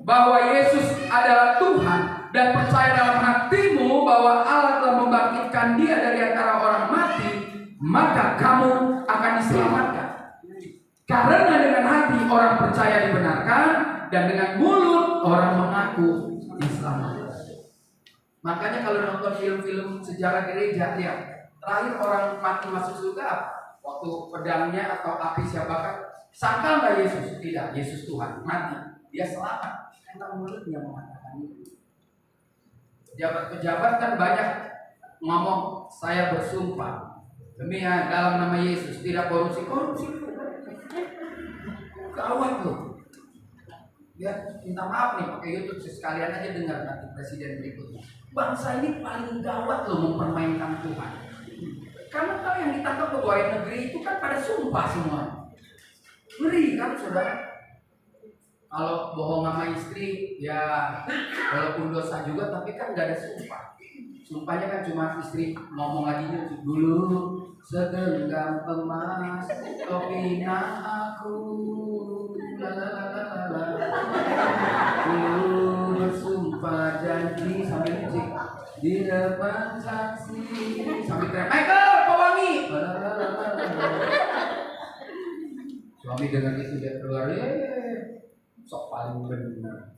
S3: bahwa Yesus adalah Tuhan dan percaya dalam hatimu bahwa Allah telah membangkitkan dia dari antara orang mati, maka kamu akan diselamatkan. Karena dengan hati orang percaya dibenarkan dan dengan mulut orang mengaku diselamatkan. Makanya kalau nonton film-film sejarah gereja, lihat terakhir orang mati masuk surga waktu pedangnya atau api siapakah? Sangkal nggak Yesus? Tidak, Yesus Tuhan mati, dia selamat karena mulutnya mengatakan itu. Pejabat-pejabat kan banyak ngomong saya bersumpah demi dalam nama Yesus tidak korupsi gawat loh. Ya minta maaf nih pakai YouTube sekalian aja dengar nanti presiden berikutnya. Bangsa ini paling gawat loh mempermainkan Tuhan. Karena kalau yang ditangkap pegawai negeri itu kan pada sumpah semua. Ngeri kan saudara? Kalau bohong sama istri ya walaupun dosa juga tapi kan gak ada sumpah. Sumpahnya kan cuma istri ngomong lagi dulu segenggam emas topina aku dulu bersumpah janji sambil musik di depan saksi sambil teriak Michael pewangi. Suami dengar itu dia keluar sok paling benar.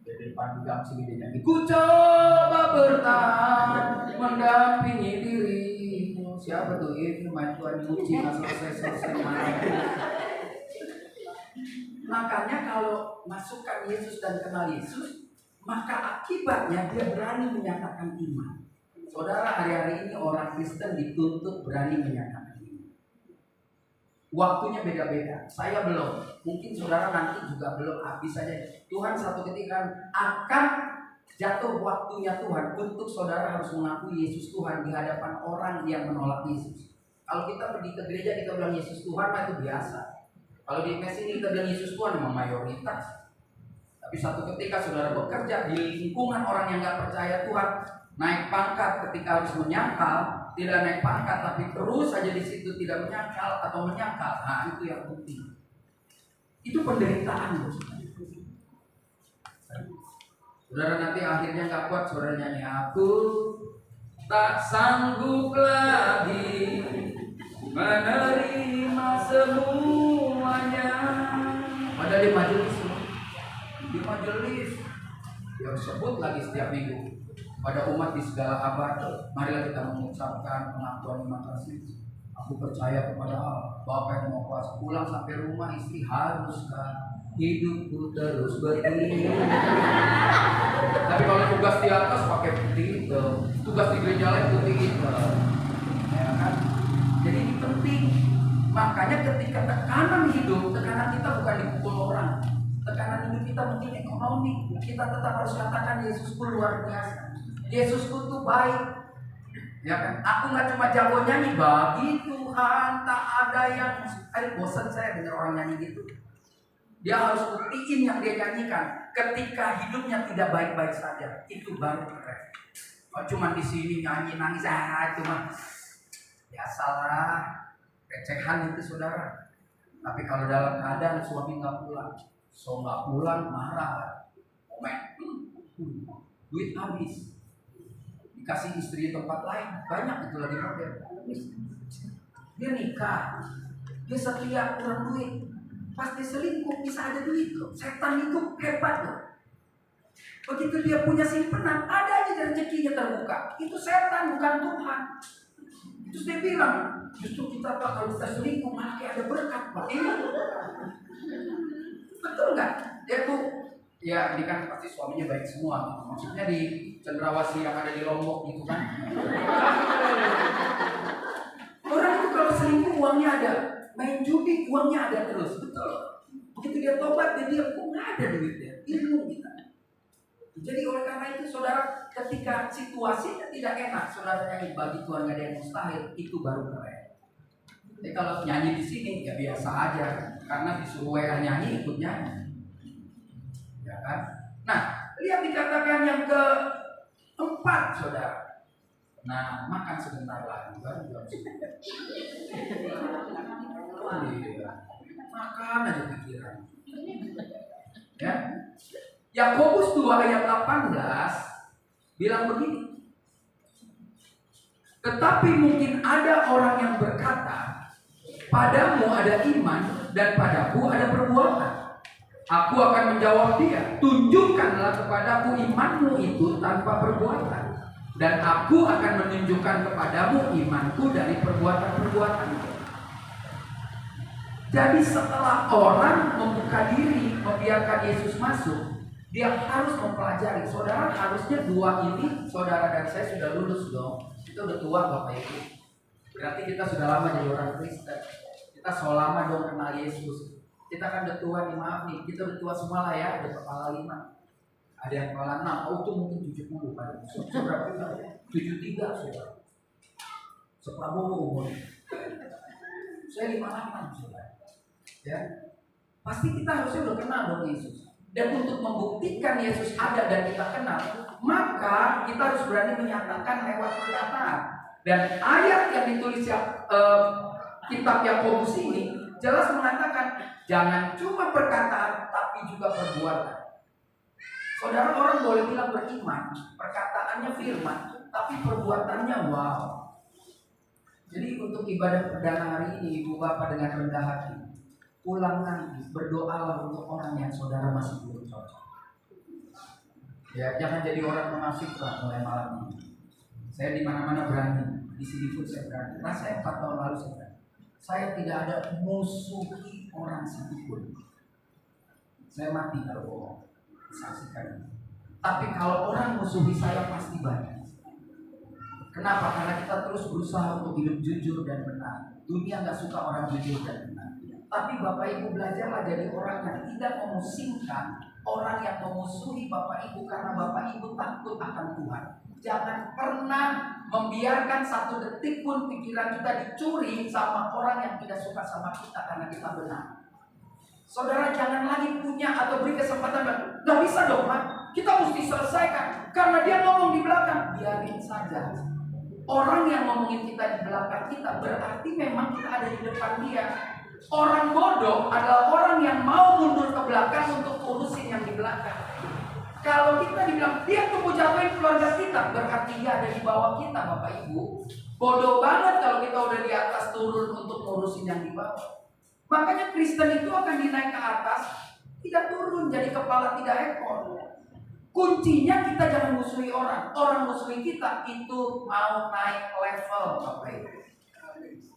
S3: Jadi pandang sini dia nyanyi. Ku coba bertahan mendampingi dirimu. Siapa tuh itu main Tuhan Muci nggak selesai main. Makanya kalau masukkan Yesus dan kenal Yesus, maka akibatnya dia berani menyatakan iman. Saudara, hari-hari ini orang Kristen dituntut berani menyatakan. Waktunya beda-beda. Saya belum. Mungkin saudara nanti juga belum. Habis saja. Tuhan satu ketika akan jatuh waktunya Tuhan untuk saudara harus mengakui Yesus Tuhan di hadapan orang yang menolak Yesus. Kalau kita pergi ke gereja kita bilang Yesus Tuhan, itu biasa. Kalau di mes ini kita bilang Yesus Tuhan memang mayoritas. Tapi satu ketika saudara bekerja di lingkungan orang yang nggak percaya Tuhan, naik pangkat ketika harus menyangkal, tidak naik pangkat tapi terus saja di situ tidak menyangkal atau menyangkal. Nah itu yang penting. Itu penderitaan loh. Saudara nanti akhirnya nggak kuat, saudara nyanyi aku tak sanggup lagi menerima semuanya. Padahal di majelis yang sebut lagi setiap minggu pada umat di segala abad, marilah kita mengucapkan pengakuan terima kasih. Aku percaya kepada Allah, Bapa yang Maha Kuasa. Pulang sampai rumah istri, haruskah hidupku terus begini? Tapi kalau tugas di atas pakai putih hitam, tugas di gereja lain putih hitam, ya kan? Jadi ini penting. Makanya ketika tekanan hidup, tekanan kita bukan dipukul orang. Tekanan hidup kita mungkin ekonomi, kita tetap harus katakan Yesusku luar biasa. Yesusku tuh baik. Ya kan? Aku nggak cuma jago nyanyi, bagi Tuhan tak ada yang. Bosan saya dengar orang nyanyi gitu. Dia harus buktiin yang dia nyanyikan. Ketika hidupnya tidak baik-baik saja, itu baru keren. Kalau cuma di sini nyanyi nangis, cuma biasalah, recehan itu saudara. Tapi kalau dalam keadaan suami nggak pulang, nggak pulang marah, komen, duit habis. Kasih istri tempat lain, banyak itu lagi model. Dia nikah, dia setia kurang duit, pasti selingkuh, bisa ada duit loh. Setan itu hebat loh. Begitu dia punya simpanan, ada aja rezekinya terbuka. Itu setan, bukan Tuhan. Terus dia bilang, justru kita Pak, kalau kita selingkuh malah kayak ada berkat Pak. Betul nggak? Dia tuh, ya ini kan pasti suaminya baik semua. Maksudnya di cendrawasih yang ada di Lombok gitu kan. Orang itu kalau selingkuh uangnya ada, main judi uangnya ada terus, betul. Begitu dia tobat dia bilang, kok nggak ada duitnya? Ilmu kita. Jadi oleh karena itu saudara, ketika situasinya tidak enak, saudara nyanyi bagi Tuhan nggak ada yang mustahil, itu baru keren. Jadi kalau nyanyi di sini ya biasa aja, karena disuruh WA nyanyi ikut nyanyi. Ya kan? Nah, lihat dikatakan yang keempat, saudara. Nah, makan sebentar lagi baru jam 9. Iya. Makan aja pikiran. Ya. Yakobus 2 ayat 18 bilang begini. Tetapi mungkin ada orang yang berkata, padamu ada iman dan padaku ada perbuatan. Aku akan menjawab dia, tunjukkanlah kepadaku imanmu itu tanpa perbuatan, dan aku akan menunjukkan kepadamu imanku dari perbuatan-perbuatanku. Jadi setelah orang membuka diri, membiarkan Yesus masuk, dia harus mempelajari. Saudara harusnya dua ini, saudara dan saya sudah lulus dong. Kita udah tua Bapak Ibu. Berarti kita sudah lama jadi orang Kristen. Kita so lama dong kenal Yesus. Kita kan udah tua nih, maaf nih, kita udah tua semua lah ya, udah kepala 5. Ada yang kepala 6, itu mungkin 70 pada seberapa kita? 73 saudara. Seprabowo umur. Saya 58 saudara. Ya, pasti kita harusnya udah kenal dong Yesus. Dan untuk membuktikan Yesus ada dan kita kenal, maka kita harus berani menyatakan lewat perkataan. Dan ayat yang ditulis kitab Yakobus ini jelas mengatakan jangan cuma perkataan tapi juga perbuatan. Saudara, orang boleh bilang beriman, perkataannya firman, tapi perbuatannya wow. Jadi untuk ibadah perdana hari ini, Ibu Bapak dengan rendah hati, pulang nanti berdoalah untuk orang yang saudara masih belum cocok. Ya, jangan jadi orang munafik lah mulai malam ini. Saya di mana-mana berani, di sini pun saya berani. Nah, saya 4 tahun lalu saya berani. Saya tidak ada musuhi orang sedikitpun. Saya mati kalau bohong, saksikan. Tapi kalau orang musuhi saya pasti banyak. Kenapa? Karena kita terus berusaha untuk hidup jujur dan benar. Dunia nggak suka orang jujur dan benar. Tapi Bapak Ibu belajarlah jadi orang yang tidak memusingkan orang yang memusuhi Bapak Ibu karena Bapak Ibu takut akan Tuhan. Jangan pernah membiarkan satu detik pun pikiran kita dicuri sama orang yang tidak suka sama kita karena kita benar. Saudara jangan lagi punya atau beri kesempatan. Nggak bisa dong, Pak. Kita mesti selesaikan karena dia ngomong di belakang. Biarin saja. Orang yang ngomongin kita di belakang kita berarti memang kita ada di depan dia. Orang bodoh adalah orang yang mau mundur ke belakang untuk urusin yang di belakang. Kalau kita dibilang dia tuh mau jatuhin keluarga kita, berarti dia ada di bawah kita, Bapak Ibu. Bodoh banget kalau kita udah di atas turun untuk ngurusin yang di bawah. Makanya Kristen itu akan dinaik ke atas, tidak turun jadi kepala tidak ekor. Kuncinya kita jangan musuhi orang. Orang musuhi kita itu mau naik level, Bapak Ibu.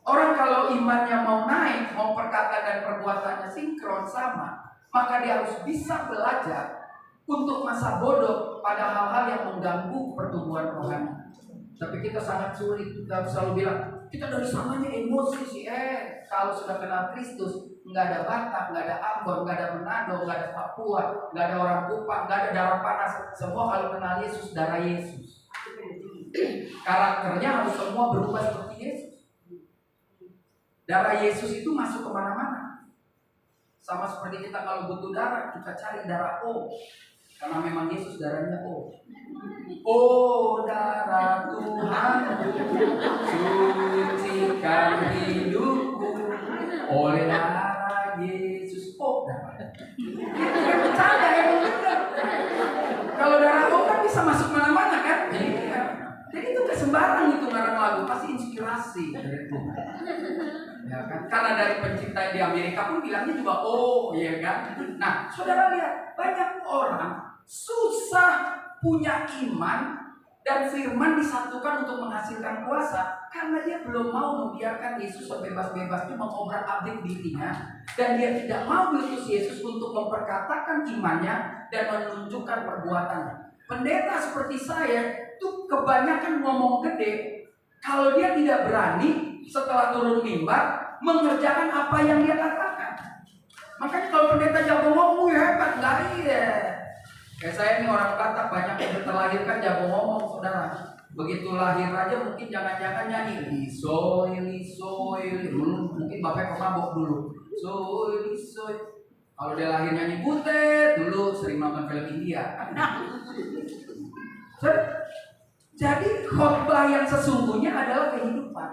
S3: Orang kalau imannya mau naik, mau perkataan dan perbuatannya sinkron sama, maka dia harus bisa belajar untuk masa bodoh pada hal-hal yang mengganggu pertumbuhan rohani. Tapi kita sangat sulit, kita selalu bilang, kita dari sananya emosi sih. Kalau sudah kenal Kristus, nggak ada Batak, nggak ada Ambon, nggak ada Manado, nggak ada Papua, nggak ada orang Kupang, nggak ada darah panas. Semua kalau kenal Yesus, darah Yesus. Karakternya harus semua berubah seperti Yesus. Darah Yesus itu masuk kemana-mana. Sama seperti kita kalau butuh darah, kita cari darah O. Karena memang Yesus darahnya O. Oh darah Tuhan, sucikan hidupku oleh darah Yesus. Oh darah. Bercanda ya, benar. Kalau darah O kan bisa masuk mana-mana kan? Iya. Jadi itu gak sembarang itu ngarang lagu, pasti inspirasi dari Tuhan. Ya kan? Karena dari pencipta di Amerika pun bilangnya juga oh, ya kan? Nah, saudara lihat, banyak orang susah punya iman dan firman disatukan untuk menghasilkan kuasa karena dia belum mau membiarkan Yesus sebebas-bebasnya mengobrak-abrik dirinya, dan dia tidak mau diutus Yesus untuk memperkatakan imannya dan menunjukkan perbuatannya. Pendeta seperti saya tuh kebanyakan ngomong gede kalau dia tidak berani setelah turun mimbar mengerjakan apa yang dia katakan. Makanya kalau pendeta jago ngomong hebat, nggak iya. Kayak saya ini orang Batak, banyak yang terlahirkan jago ngomong, saudara. Begitu lahir aja mungkin jangan-jangan nyanyi lisoy, mungkin bapak pemabok dulu. Lisoy. Kalau dia lahir nyanyi butet dulu, sering nonton film India. Jadi khotbah yang sesungguhnya adalah kehidupan.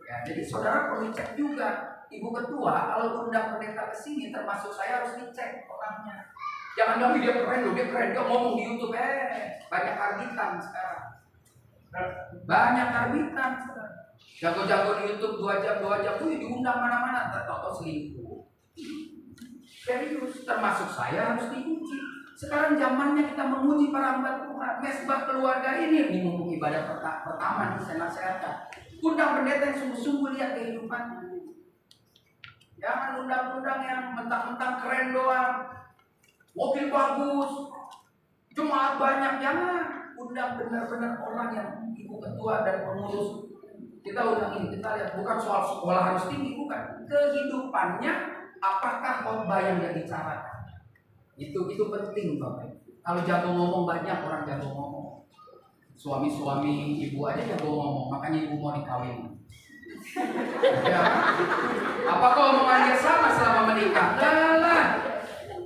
S3: Ya, jadi saudara perlu cek juga. Ibu ketua kalau undang pendeta ke sini, termasuk saya harus dicek orangnya. Jangan bilang dia keren loh, dia keren, dia ngomong di YouTube, banyak karbitan sekarang. Banyak karbitan sekarang. Jago-jago di YouTube 2 jam tuh diundang mana-mana, tertawa selingkuh. Serius, termasuk saya harus diuji. Sekarang zamannya kita menguji para hamba Tuhan. Mesbah keluarga ini mumpung ibadah pertama nih, saya nasihatkan. Undang pendeta yang sungguh-sungguh lihat kehidupannya. Jangan undang-undang yang mentang-mentang keren doang, mobil bagus, jemaat banyak. Jangan undang benar-benar orang yang ibu ketua dan pengurus. Kita undang ini, kita lihat bukan soal sekolah harus tinggi, bukan. Kehidupannya, apakah khotbah yang dia bicarakan. Itu penting Bapak. Kalau jago ngomong banyak orang jago ngomong. Suami-suami ibu aja jago ngomong, makanya ibu mau dikawin. Ya. Apakah omongannya sama selama menikah? Lah.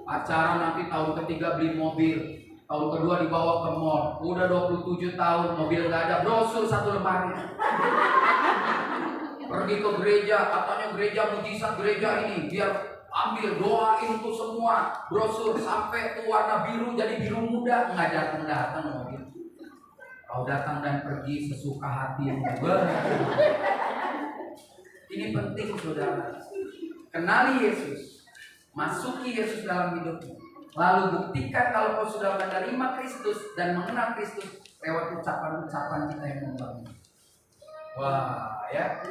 S3: Pacaran nanti tahun ketiga beli mobil, tahun kedua dibawa ke mall. Udah 27 tahun mobil nggak ada, brosur 1 lemari. Pergi ke gereja, katanya gereja mujizat gereja ini, biar ambil doain tuh semua brosur sampai tuh warna biru jadi biru muda. Nggak datang mobil. Kau datang dan pergi sesuka hatimu. Ini penting saudara. Kenali Yesus, masuki Yesus dalam hidupmu. Lalu buktikan kalau kau sudah menerima Kristus dan mengenal Kristus lewat ucapan-ucapan kita yang membangun. Wah ya,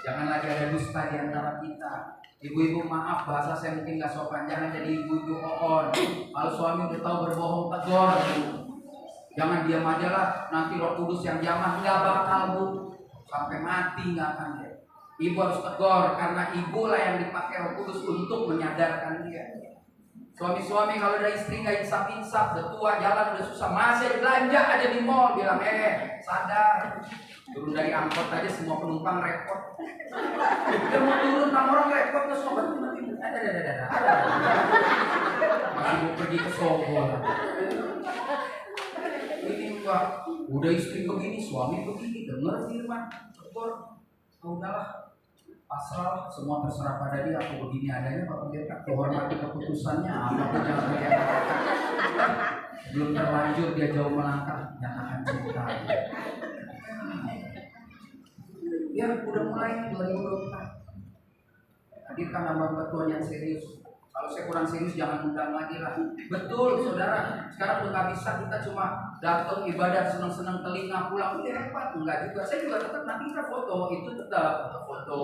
S3: jangan lagi ada dusta di antara kita. Ibu-ibu maaf bahasa saya mungkin gak sopan, jangan jadi ibu-ibu oon. Kalau suami udah tahu berbohong, tegur. Jangan diam aja lah, nanti Roh Kudus yang jamah. Nggak bakal bu, sampai mati nggak akan dia. Ibu harus tegur karena ibu lah yang dipakai Roh Kudus untuk menyadarkan dia. Suami-suami kalau ada istri nggak insaf-insaf, udah tua jalan udah susah, masih belanja aja di mall, bilang sadar. Turun dari angkot aja semua penumpang repot. Dia mau turun 6 orang repot ke sobat ada. Masih mau pergi ke Sogol. Ini enggak, udah istri begini, suami begini, dengar firman, tegur. Udahlah, pasrah, semua terserah pada dia. Aku begini adanya, Bapak Pendeta, kehormati keputusannya, apapun jangan dia katakan. Belum terlanjur dia jauh melangkah, nyatakan cinta. Ya, udah mulai 2024. Hadirkan hamba Tuhan yang serius. Kalau saya kurang serius jangan undang lagi lah. Betul saudara, sekarang udah gak bisa kita cuma datang ibadah senang-senang telinga pulang udah hebat. Enggak juga, saya juga tetap nanti kita foto, itu tetap foto,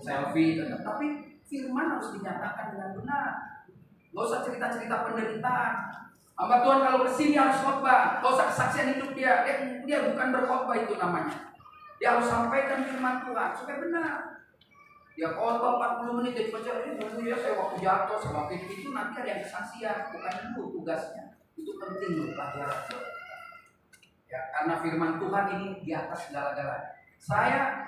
S3: selfie tetap. Tapi firman harus dinyatakan dengan benar. Gak usah cerita-cerita penderitaan. Hamba Tuhan kalau kesini harus khotbah, gak usah kesaksian hidup dia. Dia bukan berkhotbah itu namanya. Dia harus sampaikan firman Tuhan supaya benar. Dia khotbah 40 menit jadi baca ini dulu ya, saya waktu jatuh, saya waktu itu nanti ada yang kesaksian, bukan itu tugasnya. Itu penting loh pelajaran. Ya, karena firman Tuhan ini di atas segala-galanya. Saya,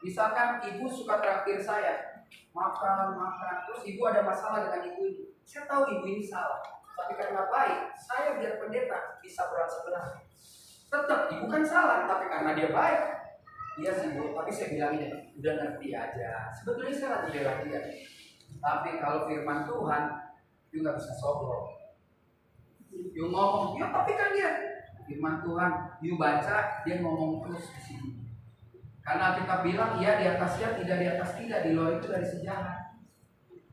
S3: misalkan ibu suka traktir saya, makan, terus ibu ada masalah dengan ibu ini. Saya tahu ibu ini salah, tapi karena baik, saya biar pendeta bisa berat sebelah. Tetap ibu kan salah, tapi karena dia baik, dia sembuh. Tapi saya bilang ini, udah ngerti aja. Sebetulnya saya lagi bela dia. Tapi kalau firman Tuhan, you nggak bisa sombong. You ngomong, ya tapi kan dia firman Tuhan, you baca, dia ngomong terus di sini. Karena kita bilang ya di atas ya, tidak di atas tidak, di luar itu dari sejarah.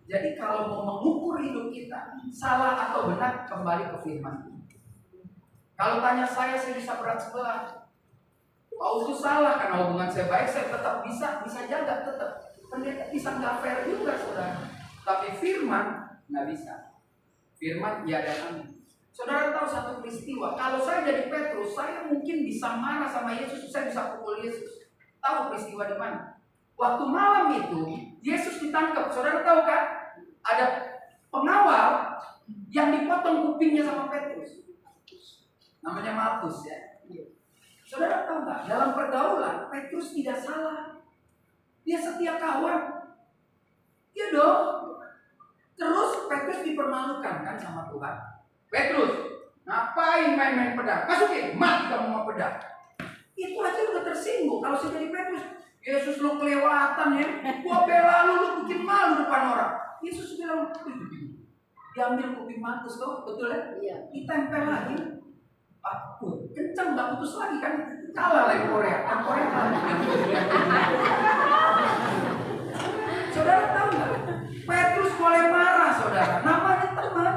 S3: Jadi kalau mau mengukur hidup kita, salah atau benar, kembali ke firman. Kalau tanya saya bisa berat sebelah. Paulus itu salah karena hubungan saya baik, saya tetap bisa jaga tetap. Pendeta bisa nggak fair juga saudara. Tapi firman nggak bisa. Firman ya dan amin. Saudara tahu satu peristiwa, kalau saya jadi Petrus, saya mungkin bisa marah sama Yesus, saya bisa pukul Yesus. Tahu peristiwa di mana? Waktu malam itu, Yesus ditangkap. Saudara tahu kan? Ada pengawal yang dipotong kupingnya sama Petrus. Namanya Malkus ya. Saudara tahu nggak? Dalam pergaulan, Petrus tidak salah. Dia setia kawan. Iya dong. Terus Petrus dipermalukan kan sama Tuhan. Petrus, ngapain main-main pedang? Masukin, mati kamu sama pedang. Itu aja udah tersinggung. Kalau saya jadi Petrus, Yesus lu kelewatan ya. Gua bela lu bikin malu depan orang. Yesus bilang, diambil kuping Malkus tuh, betul ya? Iya. Ditempel lagi. Kencang nggak putus lagi kan? Kalah lagi Korea. Kan Korea kalah. Saudara tahu nggak? Petrus mulai marah saudara. Namanya teman.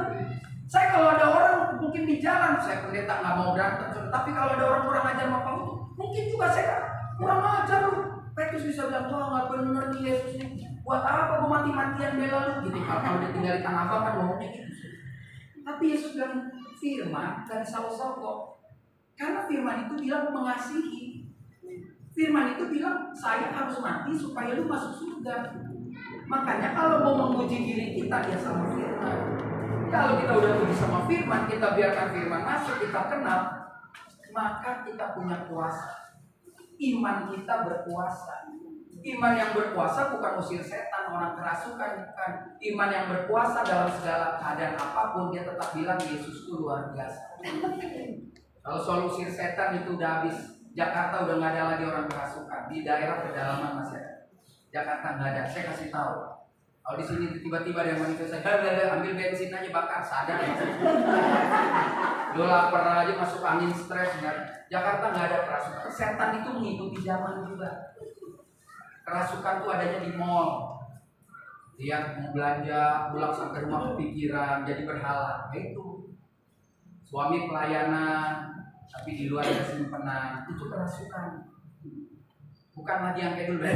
S3: Saya kalau ada orang mungkin di jalan, saya pendeta nggak mau berantem. Tapi kalau ada orang kurang ajar sama kamu, mungkin juga saya kurang ajar lu. Petrus bisa bilang, wah nggak bener nih Yesus nih. Buat apa gue mati-matian bela lu? Gitu. Kalau dia tinggal di Tanah Abang kan ngomongnya gitu. Tapi Yesus bilang firman dari sawo-sawo. Karena firman itu bilang mengasihi. Firman itu bilang saya harus mati supaya lu masuk surga. Makanya kalau mau menguji diri kita ya sama firman. Kalau kita udah uji sama firman, kita biarkan firman masuk, kita kenal, maka kita punya kuasa. Iman kita berkuasa. Iman yang berkuasa bukan usir setan, orang kerasukan, bukan. Iman yang berkuasa dalam segala keadaan apapun, dia tetap bilang Yesus itu luar biasa. Kalau soal usir setan itu udah habis. Jakarta udah nggak ada lagi orang kerasukan. Di daerah pedalaman masih ada. Jakarta nggak ada. Saya kasih tahu. Kalau di sini tiba-tiba ada yang manifestasi, ambil bensin aja bakar, sadar. Lu lapar aja masuk angin stres, kan? Jakarta nggak ada kerasukan. Setan itu mengikuti zaman juga. Kerasukan tuh adanya di mall. Dia mau belanja, pulang sampai rumah kepikiran, jadi berhala. Itu suami pelayanan, tapi di luar ada simpenan. Itu kerasukan. Bukan lagi yang kayak dulu.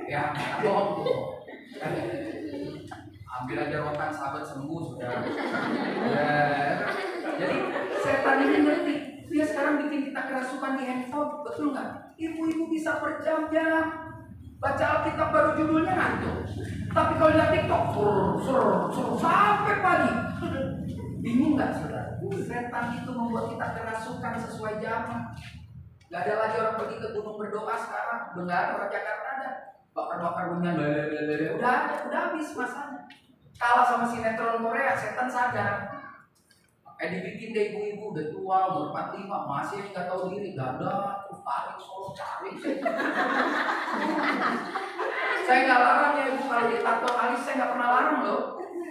S3: Ya, bohong tuh. Ambil aja rotan sahabat sembuh sudah. Jadi setan ini ngerti. Dia sekarang bikin kita kerasukan di handphone, betul nggak? Ibu-ibu bisa berjam-jam baca Alkitab baru judulnya ngantuk. Tapi kalau lihat TikTok, sampai pagi. Bingung nggak saudara? Setan itu membuat kita kerasukan sesuai zaman. Gak ada lagi orang pergi ke gunung berdoa sekarang. Udah nggak ada, orang Jakarta ada. Bakar-bakar bunyian, udah habis masanya. Kalah sama sinetron Korea, setan sadar. Dibikin deh ibu-ibu udah tua, umur 45, masih nggak tahu diri, ganda, terus tarik, solo cari. Saya nggak larang ya ibu kalau ditato alis, saya nggak pernah larang loh.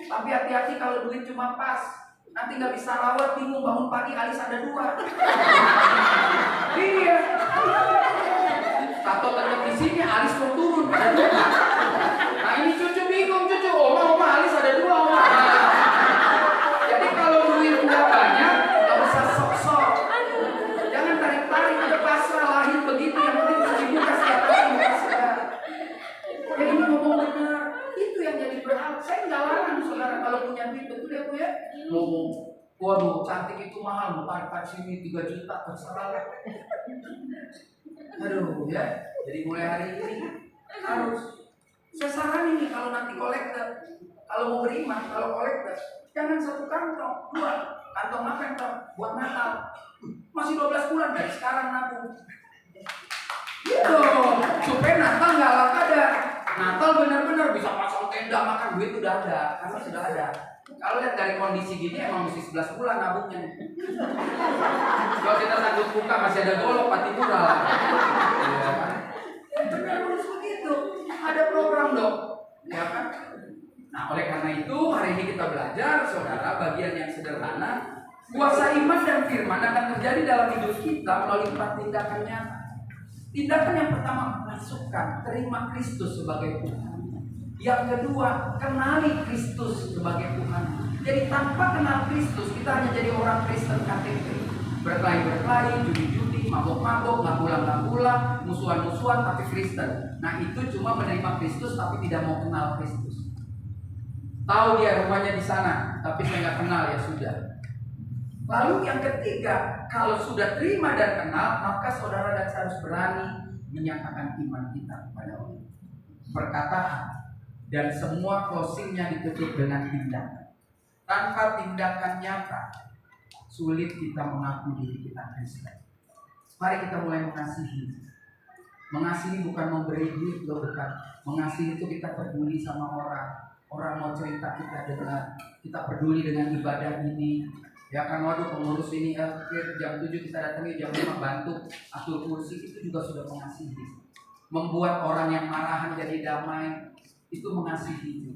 S3: Tapi hati-hati kalau duit cuma pas, nanti nggak bisa rawat, bingung bangun pagi alis ada 2. Iya. Tato tetap di sini, alis mau turun. Nah ini cucu bingung, cucu, oma alis ada 2 oma. Jadi kalau duit nggak banyak, nggak usah sok-sok. Jangan tarik-tarik, ada pasrah lahir begitu, yang penting cuci muka setiap hari pasrah. Ya ini ngomong benar, itu yang jadi berhal. Saya nggak larang saudara kalau punya duit, betul ya bu ya. Ngomong, waduh cantik itu mahal, tarik sini 3 juta terserah. Aduh ya, jadi mulai hari ini harus. Saya saranin nih kalau nanti kolektor, kalau mau beriman, kalau kolektor, jangan 1 kantong, 2 kantong apa buat Natal. Masih 12 bulan dari sekarang nabung. Gitu, supaya Natal nggak ala kadar. Natal benar-benar bisa pasang tenda, makan, duit udah ada, karena sudah ada. Kalau lihat dari kondisi gini emang mesti 11 bulan nabungnya. Kalau kita sanggup buka masih ada golok, pati murah lah. Ya kan? Benar harus begitu. Ada program dong, ya kan? Nah, oleh karena itu hari ini kita belajar, saudara, bagian yang sederhana. Kuasa iman dan firman akan terjadi dalam hidup kita melalui 4 tindakan nyata. Tindakan yang pertama, masukkan, terima Kristus sebagai Tuhan. Yang kedua, kenali Kristus sebagai Tuhan. Jadi tanpa kenal Kristus, kita hanya jadi orang Kristen KTP. Berkelahi-berkelahi, judi-judi, mabok-mabok, nggak pulang, musuhan-musuhan, tapi Kristen. Nah itu cuma menerima Kristus tapi tidak mau kenal Kristus. Tahu dia rumahnya di sana, tapi saya nggak kenal, ya sudah. Lalu yang ketiga, kalau sudah terima dan kenal, maka saudara dan saya harus berani menyatakan iman kita kepada Allah. Perkataan dan semua closingnya ditutup dengan tindakan. Tanpa tindakan nyata, sulit kita mengaku diri kita Kristen. Mari kita mulai mengasihi. Mengasihi bukan memberi duit, bukan. Mengasihi itu kita peduli sama orang. Orang mau cerita kita dengar. Kita peduli dengan ibadah ini. Ya kan, waduh pengurus ini jam 7 kita datangi, jam 5 bantu atur kursi, itu juga sudah mengasihi. Membuat orang yang marahan jadi damai, itu mengasihi.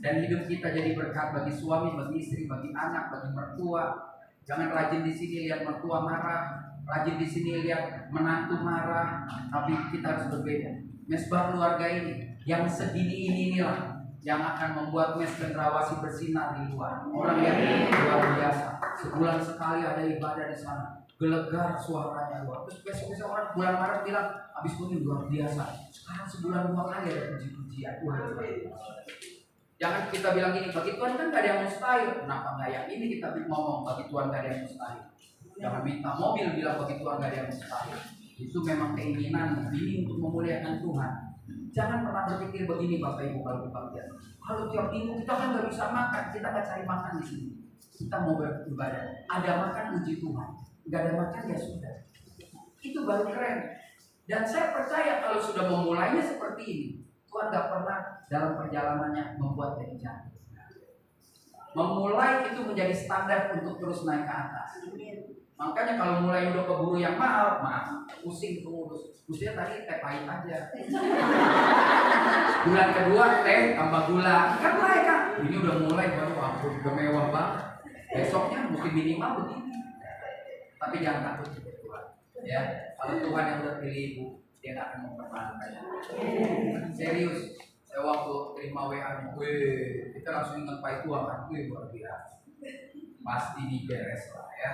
S3: Dan hidup kita jadi berkat bagi suami, bagi istri, bagi anak, bagi mertua. Jangan rajin di sini lihat mertua marah, rajin di sini lihat menantu marah, tapi kita harus berbeda. Mesbah keluarga ini yang segini inilah yang akan membuat mes cendrawasih bersinar di luar. Orang yang luar biasa. Sebulan sekali ada ibadah di sana. Gelegar suaranya luar. Terus besok-besok orang bulan Maret bilang, habis ini luar biasa. Sekarang sebulan 2 kali ada puji-pujian. Jangan kita bilang gini, bagi Tuhan kan gak ada yang mustahil. Kenapa nggak yang ini kita ngomong, bagi Tuhan gak ada yang mustahil. Jangan minta mobil bilang bagi Tuhan gak ada yang mustahil. Itu memang keinginan ini untuk memuliakan Tuhan. Jangan pernah berpikir begini Bapak Ibu kalau bagian. Kalau tiap minggu kita kan nggak bisa makan, kita nggak cari makan di sini. Kita mau beribadah. Ada makan puji Tuhan, nggak ada makan ya sudah. Itu baru keren. Dan saya percaya kalau sudah memulainya seperti ini, Tuhan nggak pernah dalam perjalanannya membuat dari jatuh. Memulai itu menjadi standar untuk terus naik ke atas. Makanya kalau mulai udah keburu yang mahal, pusing pengurus. Mestinya tadi teh pahit aja. Bulan kedua teh tambah gula. Kan mulai kan? Ini udah mulai, baru ampun, udah mewah banget. Besoknya mesti minimal begini. Tapi jangan takut juga Tuhan. Ya, kalau Tuhan yang udah pilih ibu, dia nggak akan mempermalukan. Serius, saya waktu terima WA, kita langsung ingat Pak Tuhan kan, luar biasa. Pasti diberes lah ya.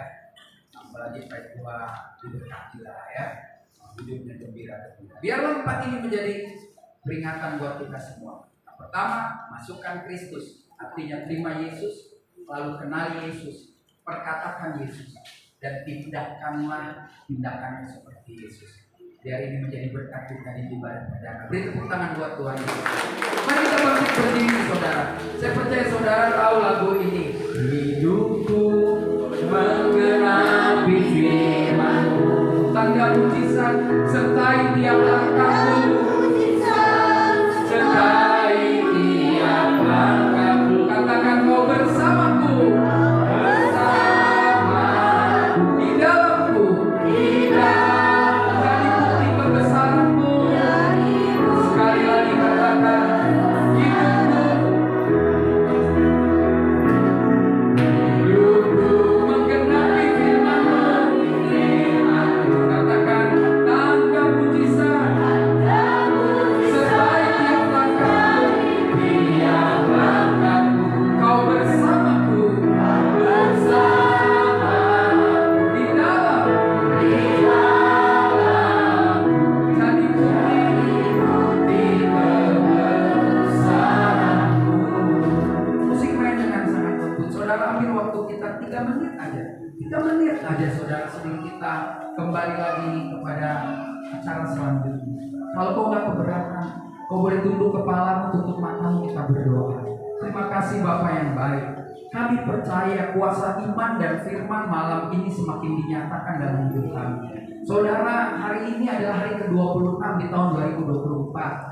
S3: Apalagi Pak Tuhan diberkati lah ya. Hidupnya gembira. Biarlah 4 ini menjadi peringatan buat kita semua. Yang pertama, masukkan Kristus, artinya terima Yesus, lalu kenali Yesus, perkatakan Yesus, dan tindakanlah tindakannya seperti Yesus. Biar ini menjadi berkat kita di ibadah perdana. Beri tepuk tangan buat Tuhan. Mari kita bangkit berdiri, saudara. Saya percaya saudara tahu lagu ini. Hidupku menggenapi firman-Mu, tanda mujizat sertai tiap langkahku, sertai tiap langkahku. Katakan kau bersamaku, bersama di dalamku, di dalam jadi bukti kebesaran-Mu. Sekali lagi katakan hidupku menggenapi firman-Mu. Katakan tanda mujizat sertai tiap langkahku, tiap langkahku. Kau bersamaku, bersama di dalam jadi bukti kebesaran-Mu. Musik main dengan sangat lembut. Saudara ambil waktu kita 3 menit aja. 3 menit aja saudara, sebelum kita kembali lagi kepada acara selanjutnya. Kalau kau nggak keberatan, kau boleh tunduk kepala, tutup matamu, kita berdoa. Terima kasih Bapa yang baik. Kami percaya kuasa iman dan firman malam ini semakin dinyatakan dalam hidup kami. Saudara, hari ini adalah hari ke-26 di tahun 2024.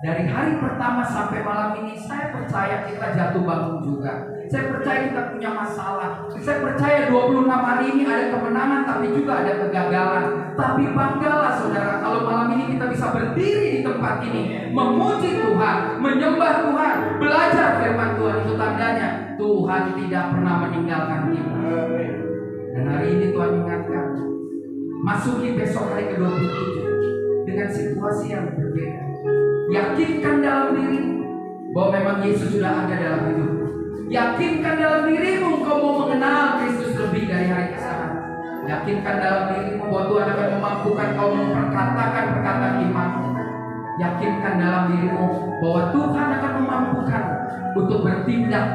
S3: Dari hari pertama sampai malam ini, saya percaya kita jatuh bangun juga. Saya percaya kita punya masalah. Saya percaya 26 hari ini ada kemenangan, tapi juga ada kegagalan. Tapi banggalah saudara, kalau malam ini kita bisa berdiri di tempat ini, memuji Tuhan, menyembah Tuhan, belajar firman Tuhan. Itu tandanya Tuhan tidak pernah meninggalkan kita. Dan hari ini Tuhan ingatkan, masuki besok hari ke-27 dengan situasi yang berbeda. Yakinkan dalam diri bahwa memang Yesus sudah ada dalam hidupmu. Yakinkan dalam dirimu engkau mau mengenal Kristus lebih dari hari ke sana. Yakinkan dalam dirimu bahwa Tuhan akan memampukan kau memperkatakan perkataan imanmu. Yakinkan dalam dirimu bahwa Tuhan akan memampukan untuk bertindak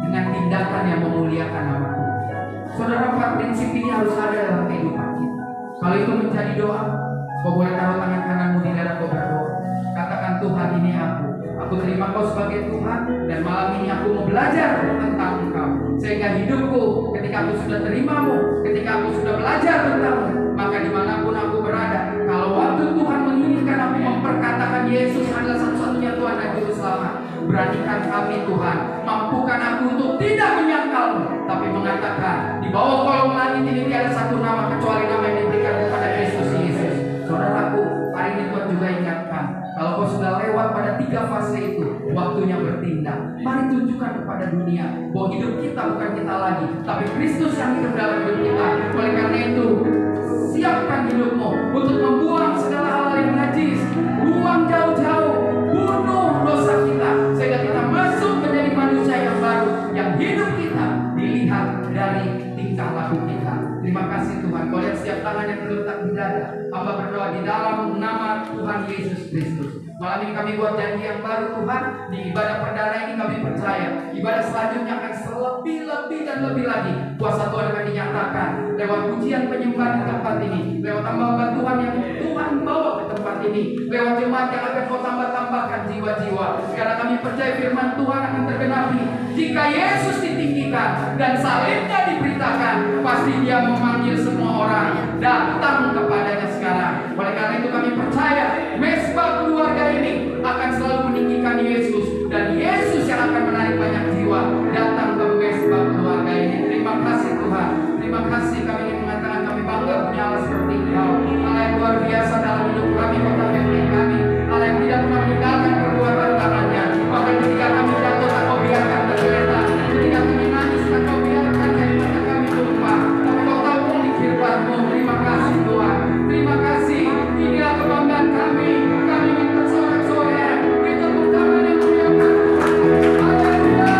S3: dengan tindakan yang memuliakan nama Tuhan. Saudara, 4 prinsip ini harus ada dalam kehidupan kita. Kalau itu menjadi doa, kau boleh taruh tangan kananmu di dada kau berdoa. Katakan, Tuhan, ini aku terima kau sebagai Tuhan, dan malam ini aku mau belajar tentang engkau. Sehingga hidupku ketika aku sudah terimamu, ketika aku sudah belajar tentangmu, maka dimanapun aku berada, kalau waktu Tuhan menginginkan aku memperkatakan Yesus adalah satu-satunya Tuhan dan Juru Selamat, beranikan kami Tuhan, mampukan aku untuk tidak menyangkalmu, tapi mengatakan di bawah kolong langit ini tiada satu nama kecuali nama yang diberikan kepada Kristus Yesus. Saudaraku, hari ini Tuhan juga ingatkan, kalau kau sudah lewat pada 3 fase itu, waktunya bertindak. Mari tunjukkan kepada dunia bahwa hidup kita bukan kita lagi, tapi Kristus yang hidup dalam hidup kita. Oleh karena itu, siapkan hidupmu untuk membuang segala hal yang najis, buang jauh-jauh, bunuh dosa kita, sehingga kita masuk menjadi manusia yang baru, yang hidup kita dilihat dari tingkah laku kita. Terima kasih Tuhan. Kau lihat setiap tangan yang terletak di dada. Hamba berdoa di dalam nama Tuhan Yesus Kristus. Malam ini kami buat janji yang baru Tuhan. Di ibadah perdana ini kami percaya ibadah selanjutnya akan selebih-lebih dan lebih lagi. Kuasa Tuhan akan dinyatakan lewat pujian penyembahan di tempat ini, lewat hamba Tuhan yang Tuhan bawa ke tempat ini, lewat jemaat yang akan kau tambah-tambahkan jiwa-jiwa. Karena kami percaya firman Tuhan akan tergenapi. Jika Yesus ditinggikan dan salibnya diberitakan, pasti Dia memanggil semua orang datang kepadanya sekarang. Oleh karena itu kami percaya mesbah keluarga ini akan selalu meninggikan Yesus, dan Yesus yang akan menarik banyak jiwa datang ke mesbah keluarga ini. Terima kasih Tuhan. Terima kasih, kami ingin mengatakan kami bangga punya Allah seperti Engkau, Allah yang luar biasa dalam hidup kami, kota family kami, Allah yang tidak pernah meninggalkan perbuatan tangannya. Bahkan ketika kami jatuh, tak kau biarkan tergeletak. Ketika kami nangis, tak kau biarkan dari mata kami lupa. Tapi kau tahu di firman-Mu. Terima kasih Tuhan. Terima kasih. Inilah kebanggaan kami. Kami ingin bersorak-sorai. Beri tepuk tangan yang muliakan. Haleluya.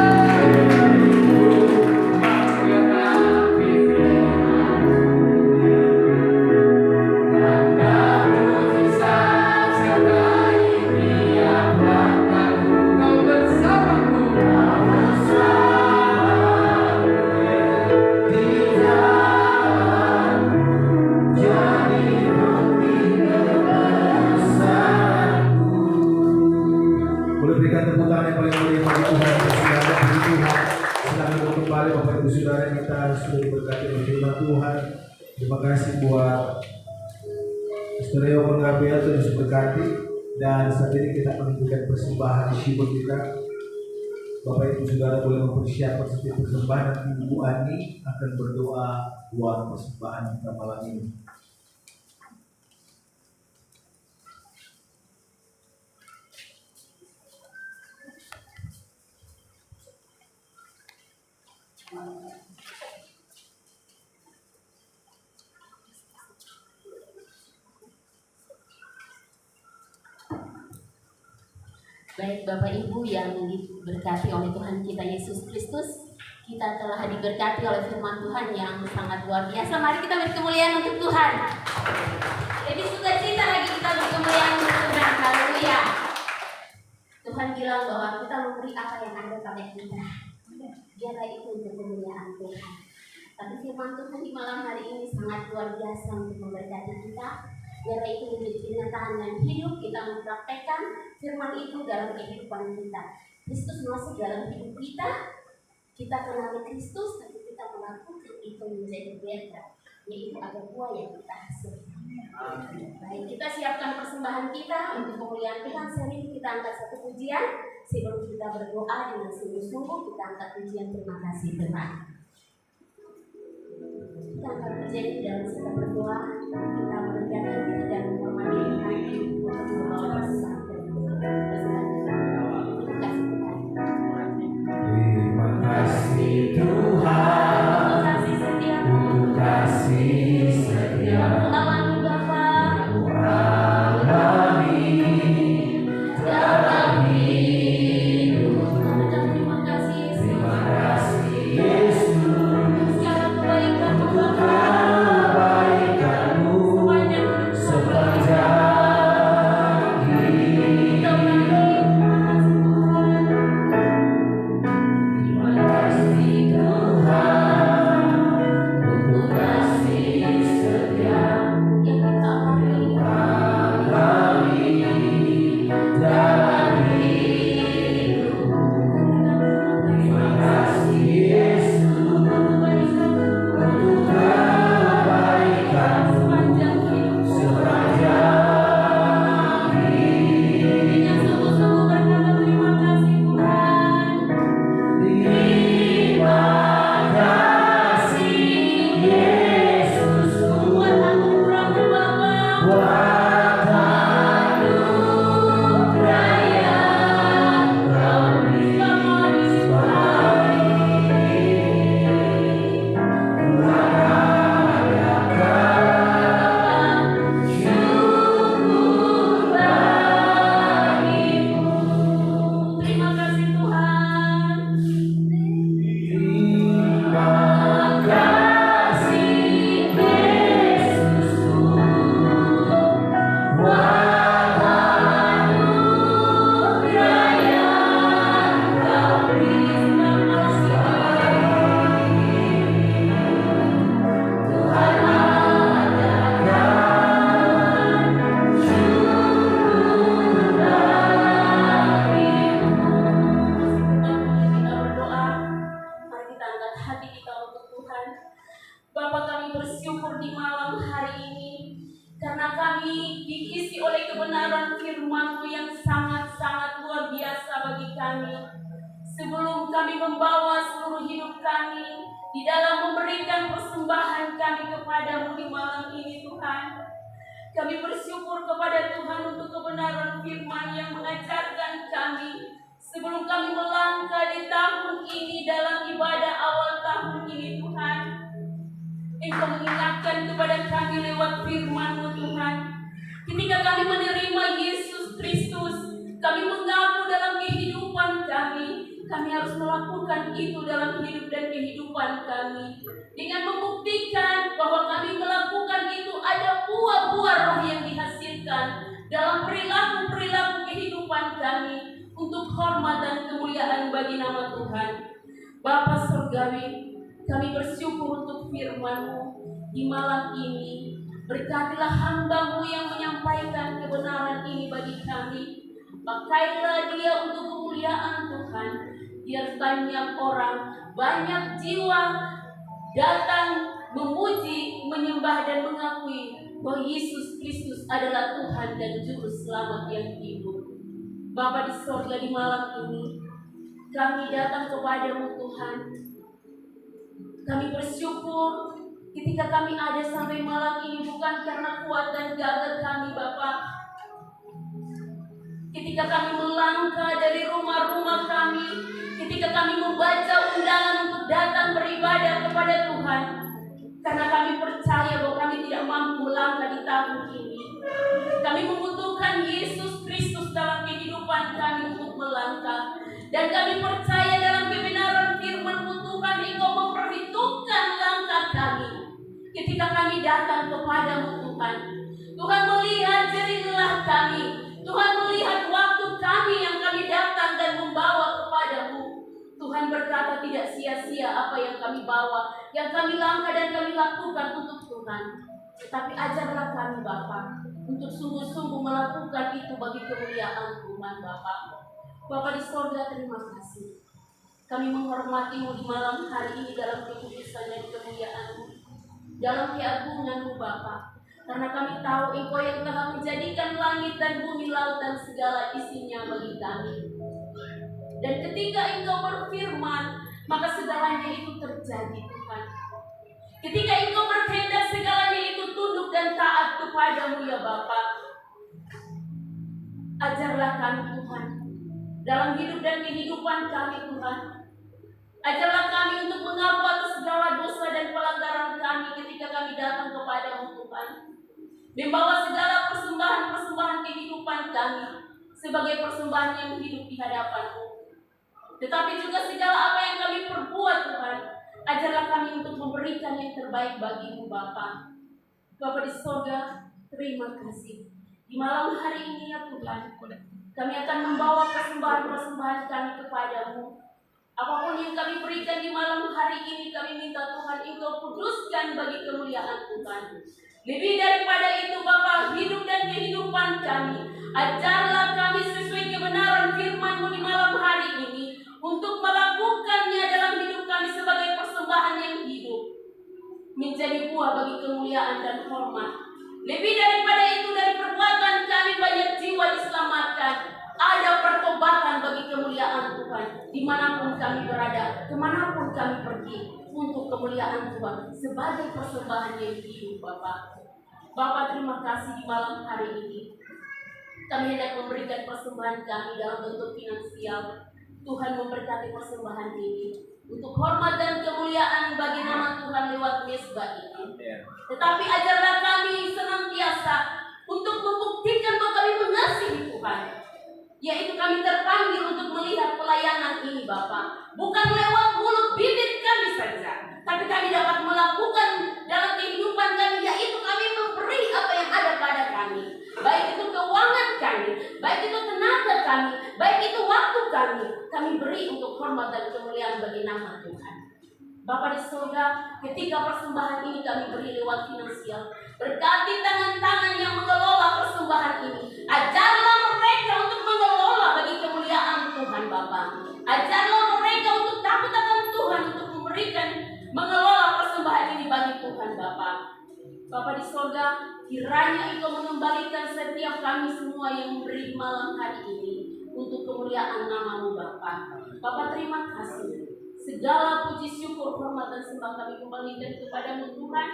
S1: Boleh berikan tepuk tangan yang paling meriah bagi Tuhan. Silakan bagi Tuhan. Silakan untuk kembali Bapak Ibu Saudara kita sudah diberkati oleh firman Tuhan. Terima kasih buat Stereo Pengabdian Tuhan Yesus berkati. Dan saat ini kita akan memberikan persembahan di syukur kita. Bapak Ibu Saudara boleh mempersiapkan setiap persembahan. Nanti Ibu Ani akan berdoa buat persembahan kita malam ini.
S4: Baik Bapak Ibu yang diberkati oleh Tuhan kita Yesus Kristus, kita telah diberkati oleh firman Tuhan yang sangat luar biasa. Mari kita beri kemuliaan untuk Tuhan. Lebih sukacita lagi kita beri kemuliaan untuk Tuhan. Haleluya. Tuhan bilang bahwa kita memberi apa yang ada pada kita. Biarlah itu untuk kemuliaan Tuhan. Tapi firman Tuhan di malam hari ini sangat luar biasa untuk memberkati kita. Biarlah itu menjadi kenyataan dan hidup kita mempraktekkan firman itu dalam kehidupan kita. Kristus masuk dalam hidup kita, Kita kenali Kristus, tapi kita melakukan itu menjadi berkat, yaitu ada buah yang kita hasilkan. Baik, kita siapkan persembahan kita untuk kemuliaan Tuhan. Sehari ini kita angkat satu pujian. Sebelum kita berdoa dengan sungguh-sungguh, kita angkat pujian terima kasih Tuhan. Kita angkat pujian di dalam kita berdoa. Kita merendahkan diri dan menghormati Tuhan untuk membawa pesan dan persembahan. Terima kasih Tuhan.
S1: Terima kasih Tuhan untuk kasih setia.
S4: Alami Bapa,
S1: Alami dalam hidup.
S4: terima kasih
S1: Terima kasih Yesus
S4: segala kebaikan
S1: untuk kebaikan-Mu sepanjang hidup. Terima kasih Tuhan untuk kasih setia.
S4: yang kita alami.
S1: Alami dalam hidup. Terima kasih Yesus untuk kebaikan-Mu sepanjang hidup. Terima kasih Yesus buat anugerah yang Kau beri.
S4: Terima kasih Tuhan.
S1: Terima kasih Yesus buat anugerah yang Kau beri. Tuhan adakan syukur bagimu.
S4: Kita berdoa, mari kita angkat hati kita untuk Tuhan. Bapa, kami bersyukur di malam hari ini karena kami diisi oleh kebenaran firman-Mu yang sangat-sangat luar biasa bagi kami. Sebelum kami membawa seluruh hidup kami di dalam memberikan persembahan kami kepadamu di malam ini Tuhan, kami bersyukur kepada Tuhan untuk kebenaran firman yang mengajarkan kami sebelum kami melangkah di tahun ini dalam ibadah awal tahun ini Tuhan. Engkau mengingatkan kepada kami lewat firman-Mu Tuhan. Ketika kami menerima Yesus Kristus, kami mengaku dalam kehidupan kami harus melakukan itu dalam hidup dan kehidupan kami. Dengan membuktikan bahwa kami melakukan itu ada buah-buah roh yang dihasilkan dalam perilaku-perilaku kehidupan kami untuk hormat dan kemuliaan bagi nama Tuhan. Bapa Surgawi, kami bersyukur untuk firman-Mu di malam ini. Berkatilah hamba-Mu yang menyampaikan kebenaran ini bagi kami. Pakailah dia untuk kemuliaan Tuhan. Biar banyak orang, banyak jiwa datang memuji, menyembah dan mengakui bahwa Yesus Kristus adalah Tuhan dan Juru Selamat yang hidup. Bapa di sorga, di malam ini kami datang kepadamu Tuhan. Kami bersyukur ketika kami ada sampai malam ini bukan karena kuat dan gagah kami Bapa. Ketika kami melangkah dari rumah-rumah kami, ketika kami membaca undangan untuk datang beribadah kepada Tuhan, karena kami percaya bahwa kami tidak mampu melangkah di tahun ini. Kami membutuhkan Yesus Kristus dalam kehidupan kami untuk melangkah. Dan kami percaya dalam kebenaran firman-Mu Tuhan, Engkau memperhitungkan langkah kami ketika kami datang kepadamu Tuhan. Tuhan melihat jerih lelah kami, Tuhan melihat waktu kami yang kami datang dan membawa kepadamu. Tuhan berkata tidak sia-sia apa yang kami bawa, yang kami langkah dan kami lakukan untuk Tuhan. Tetapi ajarlah kami Bapa untuk sungguh-sungguh melakukan itu bagi kemuliaan Tuhan Bapa. Bapa di sorga, terima kasih. Kami menghormati-Mu di malam hari ini dalam kekudusan dan kemuliaan-Mu, dalam keagungan-Mu Bapa. Karena kami tahu Engkau yang telah menjadikan langit dan bumi, laut dan segala isinya bagi kami. Dan ketika Engkau berfirman, maka segalanya itu terjadi Tuhan. Ketika Engkau berkehendak, segalanya itu tunduk dan taat kepada-Mu ya Bapa. Ajarlah kami Tuhan dalam hidup dan kehidupan kami Tuhan. Ajarlah kami untuk mengaku atas segala dosa dan pelanggaran kami ketika kami datang kepada-Mu Tuhan. Membawa segala persembahan-persembahan kehidupan kami sebagai persembahan yang hidup di hadapan-Mu. Tetapi juga segala apa yang kami perbuat Tuhan, ajarlah kami untuk memberikan yang terbaik bagi-Mu Bapa. Bapa di sorga, terima kasih. Di malam hari ini ya Tuhan, kami akan membawa persembahan-persembahan kami kepada-Mu. Apapun yang kami berikan di malam hari ini, kami minta Tuhan Engkau kuduskan bagi kemuliaan Tuhan. Lebih daripada itu Bapa, hidup dan kehidupan kami, ajarlah kami sesuai kebenaran firman-Mu di malam hari ini, untuk melakukannya dalam hidup kami sebagai persembahan yang hidup, menjadi buah bagi kemuliaan dan hormat. Lebih daripada itu, dari perbuatan kami banyak jiwa diselamatkan. Ada pertobatan bagi kemuliaan Tuhan. Dimanapun kami berada, kemanapun kami pergi, untuk kemuliaan Tuhan sebagai persembahan yang hidup Bapa. Bapa, terima kasih di malam hari ini. Kami hendak memberikan persembahan kami dalam bentuk finansial. Tuhan memberkati persembahan ini untuk hormat dan kemuliaan bagi nama Tuhan lewat mesbah ini. Tetapi ajarlah kami senantiasa untuk membuktikan bahwa kami mengasihi Tuhan, yaitu kami terpanggil untuk melihat pelayanan ini Bapa, bukan lewat mulut bibir kami saja, tapi kami dapat melakukan dalam kehidupan kami, yaitu kami memberi apa yang ada pada kami, baik itu keuangan kami, baik itu tenaga kami, baik itu waktu kami beri untuk hormat dan kemuliaan bagi nama Tuhan. Bapa di surga, ketika persembahan ini kami beri lewat finansial, berkati tangan-tangan yang mengelola persembahan ini. Ajarlah mereka untuk mengelola bagi kemuliaan Tuhan Bapa. Ajarlah mereka untuk takut akan Tuhan, untuk mengelola persembahan ini bagi Tuhan Bapa. Bapa di surga, kiranya Engkau mengembalikan setiap kami semua yang memberi malam hari ini untuk kemuliaan nama-Mu Bapa. Bapa, terima kasih. Segala puji syukur, hormat dan sembah kami kembalikan kepada-Mu Tuhan,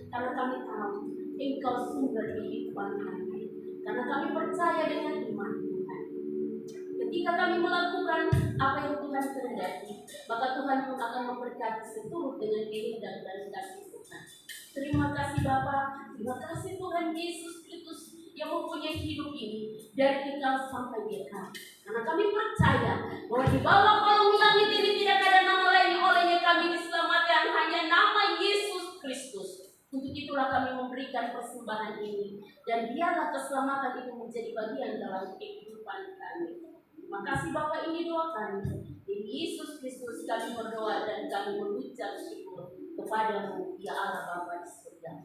S4: karena kami tahu Engkau sumber kehidupan kami. Karena kami percaya dengan iman Tuhan, ketika kami melakukan apa yang Tuhan kehendaki, maka Tuhan pun akan memberkati seturut dengan kehendak dan kasih Tuhan. Terima kasih Bapa, terima kasih Tuhan Yesus Kristus yang mempunyai hidup ini dari kekal sampai kekal. Karena kami percaya bahwa di bawah kolong langit ini tidak ada nama lain, olehnya kami diselamatkan, hanya nama Yesus Kristus. Untuk itulah kami memberikan persembahan ini, dan biarlah keselamatan itu menjadi bagian dalam kehidupan kami. Terima kasih Bapa, ini doa kami. Di Yesus Kristus kami berdoa dan kami mengucap syukur kepada-Mu, ya Allah Bapa di surga.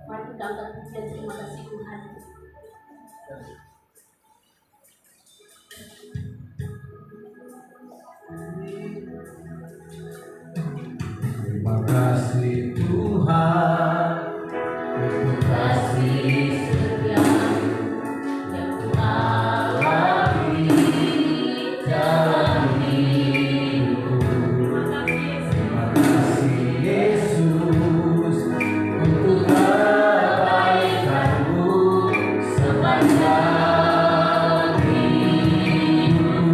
S4: Mari kita angkat pujian terima kasih Tuhan.
S1: Terima kasih Tuhan untuk kasih
S4: yang
S1: alami dalam hidupku. Terima kasih Yesus untuk kebaikan-Mu sepanjang hidupku.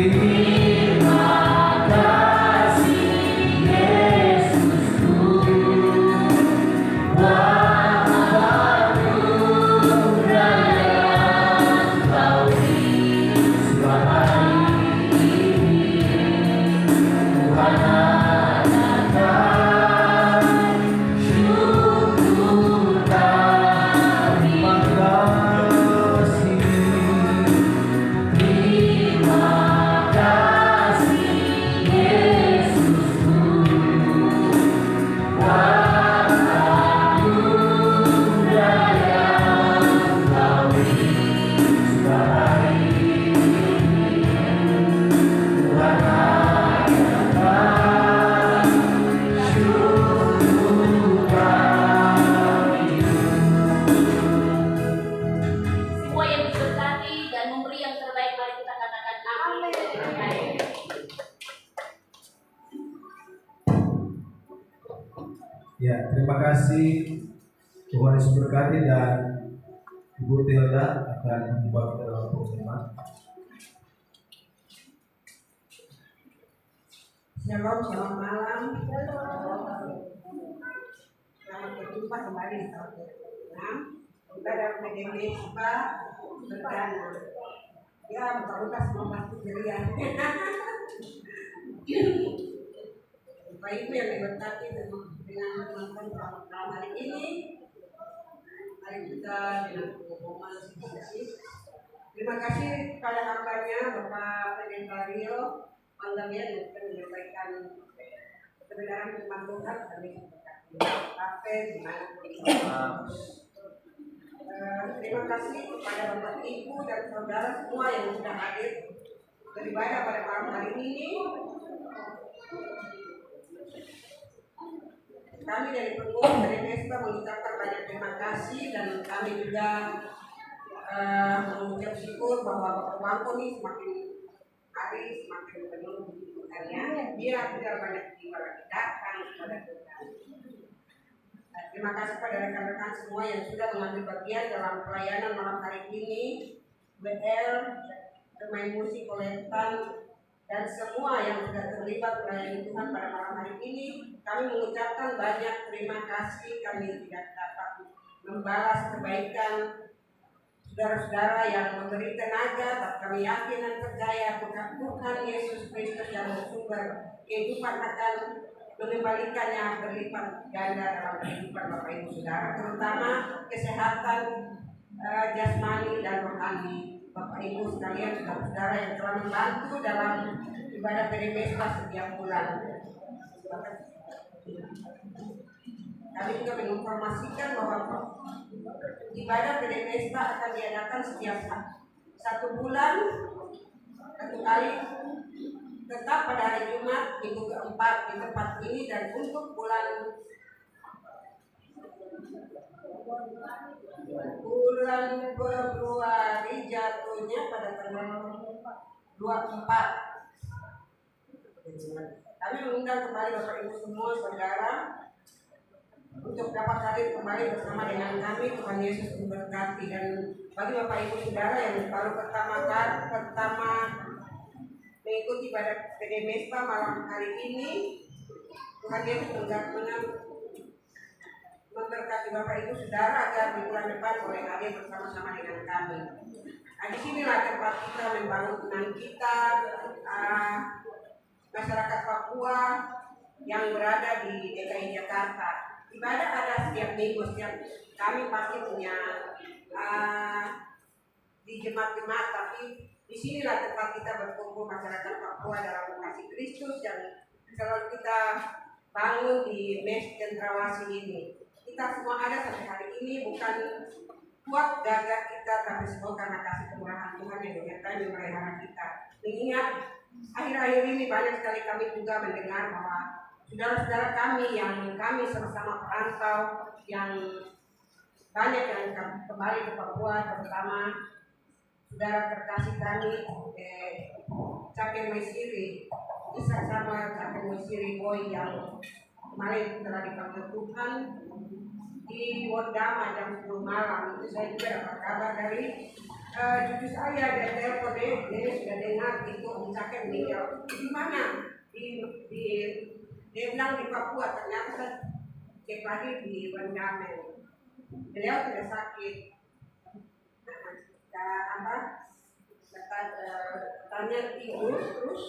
S1: Terima kasih Ya, terima kasih Tuhan Yesus berkati dan Ibu Tilda akan membawa kita dalam pengumuman.
S5: Shalom, selamat malam. Selamat berjumpa kembali di tahun 2006. Ibadah PDMSPA perdana. Ya, muka-muka semua pasti ceria. Bapak Ibu yang diberkati dengan teman-teman malam hari ini, mari kita dengan pengumuman singkat. Terima kasih kepada hambanya Bapak Pendeta Rio Manggabian yang sudah menyampaikan kebenaran firman Tuhan kami berkati kafe di mana terima kasih kepada Bapak Ibu dan saudara semua yang sudah hadir beribadah pada malam hari ini. Kami dari pengurus dari PDMSPA mengucapkan banyak terima kasih dan kami juga mengucap syukur bahwa Bapak Wangko ini semakin hari semakin penuh kebutuhannya. Dia tidak banyak ibadah datang kepada Tuhan. Terima kasih pada rekan-rekan semua yang sudah mengambil bagian dalam pelayanan malam hari ini, BL, pemain musik, kolektan, dan semua yang sudah terlibat melayani Tuhan pada malam hari ini. Kami mengucapkan banyak terima kasih. Kami tidak dapat membalas kebaikan saudara-saudara yang memberi tenaga, tapi kami yakin dan percaya Tuhan Yesus Kristus yang bersumber kehidupan akan mengembalikannya berlipat ganda dalam kehidupan Bapak Ibu Saudara, terutama kesehatan jasmani dan rohani Bapak Ibu sekalian, saudara-saudara yang telah membantu dalam ibadah PDMSPA setiap bulan. Kami juga menginformasikan bahwa ibadah PDMSPA akan diadakan setiap 1 bulan 1 kali, tetap pada hari Jumat minggu keempat di tempat ini, dan untuk bulan Februari jatuhnya pada tanggal 24. Kami mengundang kembali Bapak Ibu semua saudara untuk dapat hadir kembali bersama dengan kami. Tuhan Yesus memberkati. Dan bagi Bapak Ibu saudara yang baru pertama mengikuti ibadah PDMSPA malam hari ini, Tuhan Yesus memberkati Bapak Ibu saudara agar di bulan depan boleh hadir bersama-sama dengan kami. Nah, disinilah tempat kita membangun iman kita, masyarakat Papua yang berada di DKI Jakarta. Ibadah ada setiap minggu, setiap kami pasti punya di jemaat-jemaat, tapi disinilah tempat kita berkumpul masyarakat Papua dalam kasih Kristus yang selalu kita bangun di Mes Cendrawasih ini. Kita semua ada sampai hari ini bukan kuat gagah kita, tapi semua karena kasih kemurahan Tuhan yang menyertai memelihara kita. Mengingat akhir-akhir ini banyak sekali kami juga mendengar bahwa saudara-saudara kami yang kami sama-sama perantau, yang banyak yang kembali ke Papua, terutama saudara terkasih kami Caken Maisiri, bisa sama Caken Maisiri Boy yang kemarin telah dipanggil Tuhan di Wondama jam 10 malam. Itu saya juga dapat kabar dari cucu saya, dia telepon, dia sudah dengar itu Om Caken meninggal. Di mana? Dia bilang di Papua, ternyata saya cek lagi di Wondama. Beliau tidak sakit. Tanya tidur, terus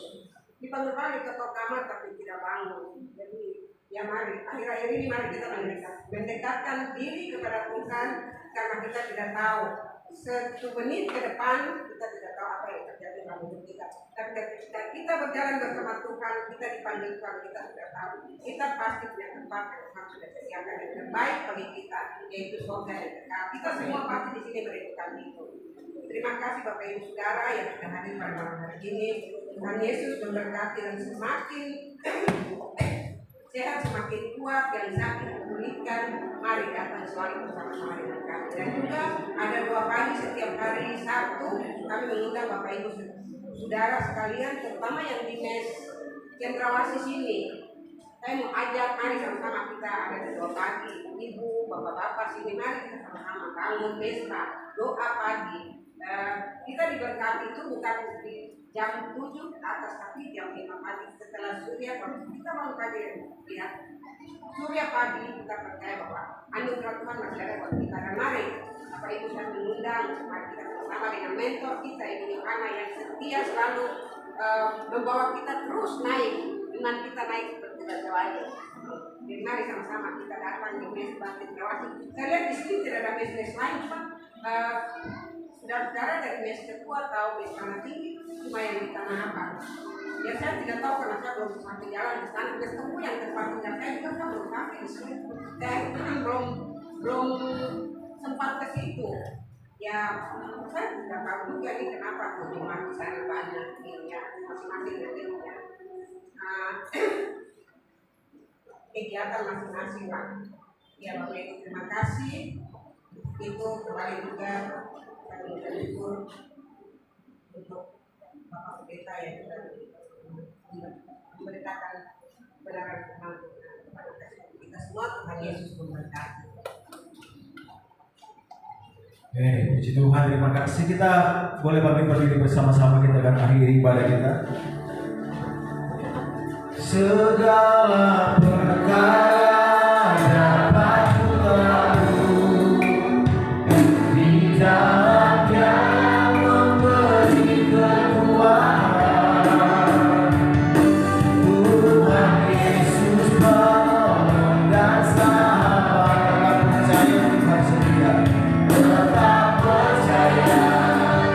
S5: dipanggil balik ke kamar tapi tidak bangun. Jadi ya mari, akhir-akhir ini mari kita mendekatkan diri kepada Tuhan, karena kita tidak tahu 1 menit ke depan kita tidak tahu apa yang terjadi dalam hidup kita. Tapi ketika kita berjalan bersama Tuhan, kita dipanggil Tuhan, kita sudah tahu kita pasti punya tempat yang Tuhan sudah sediakan yang terbaik bagi kita, yaitu surga yang kekal. Kita semua pasti di sini merindukan itu. Terima kasih Bapak Ibu Saudara yang sudah hadir pada malam hari ini. Tuhan Yesus memberkati dan semakin sehat, semakin kuat, yang sakit dipulihkan. Mari datang selalu bersama-sama dengan kami. Dan juga ada 2 kali setiap hari Sabtu kami mengundang Bapak Ibu Saudara sekalian, terutama yang di Mes Cendrawasih sini. Saya mau ajak, mari sama-sama kita ada di doa pagi, ibu, bapak-bapak sini, mari kita sama-sama bangun mesbah, doa pagi. Kita diberkati itu bukan di jam 7 ke atas, tapi jam 5 pagi setelah surya. Kita mau pagi lihat surya pagi, kita percaya bahwa anugerah Tuhan masih ada buat kita. Dan mari Bapak Ibu saya mengundang mari kita bersama dengan mentor kita Ibu Yohana yang setia selalu membawa kita terus naik, iman kita naik seperti Raja Wali. Jadi mari sama-sama kita datang di mesbah Cendrawasih. Saya lihat di sini tidak ada mes lain, Pak. Saudara-saudara dari mes Tepuh atau mes Tanah Tinggi cuma yang di Tanah Abang. Ya saya tidak tahu karena saya belum sampai jalan di sana. Mes Tepuh yang tempat tinggal saya juga saya belum sampai di sini. Saya belum sempat ke situ. Ya saya tidak tahu juga nih kenapa rumah di sana banyak ya masing-masing gedungnya. Kegiatan masing-masing Pak. Ya Bapak Ibu terima kasih. Itu kembali juga kami bersyukur untuk Bapak Pendeta yang sudah memberitakan kebenaran Tuhan kepada kita semua. Tuhan Yesus memberkati.
S1: Puji Tuhan, terima kasih. Kita boleh bangkit berdiri bersama-sama, kita akan akhiri ibadah kita. Segala perkara dapat kulakukan di dalam Dia memberi kekuatan. Tuhan Yesus penolong dan sahabat. Percaya Tuhan setia. Tetap percaya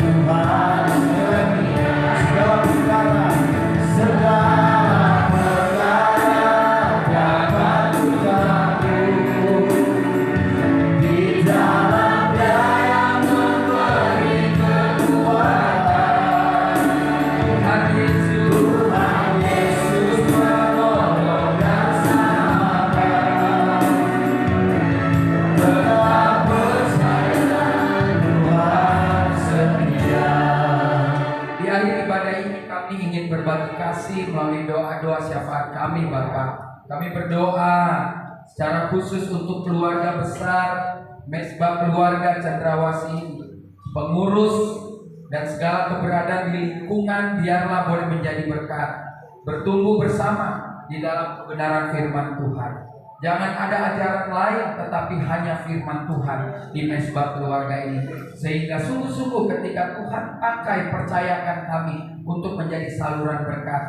S1: Tuhan setia. Segala perkara dapat kulakukan di dalam Dia yang memberi kekuatan. Tuhan Yesus penolong dan sahabat. Tetap percaya Tuhan setia.
S3: Di akhir ibadah ini kami ingin berbagi kasih melalui doa-doa syafaat kami Bapak. Kami berdoa secara khusus untuk keluarga besar Mesbah Keluarga Cendrawasih, pengurus dan segala keberadaan di lingkungan biarlah boleh menjadi berkat, bertumbuh bersama di dalam kebenaran firman Tuhan. Jangan ada ajaran lain tetapi hanya firman Tuhan di Mesbah Keluarga ini. Sehingga sungguh-sungguh ketika Tuhan pakai percayakan kami untuk menjadi saluran berkat,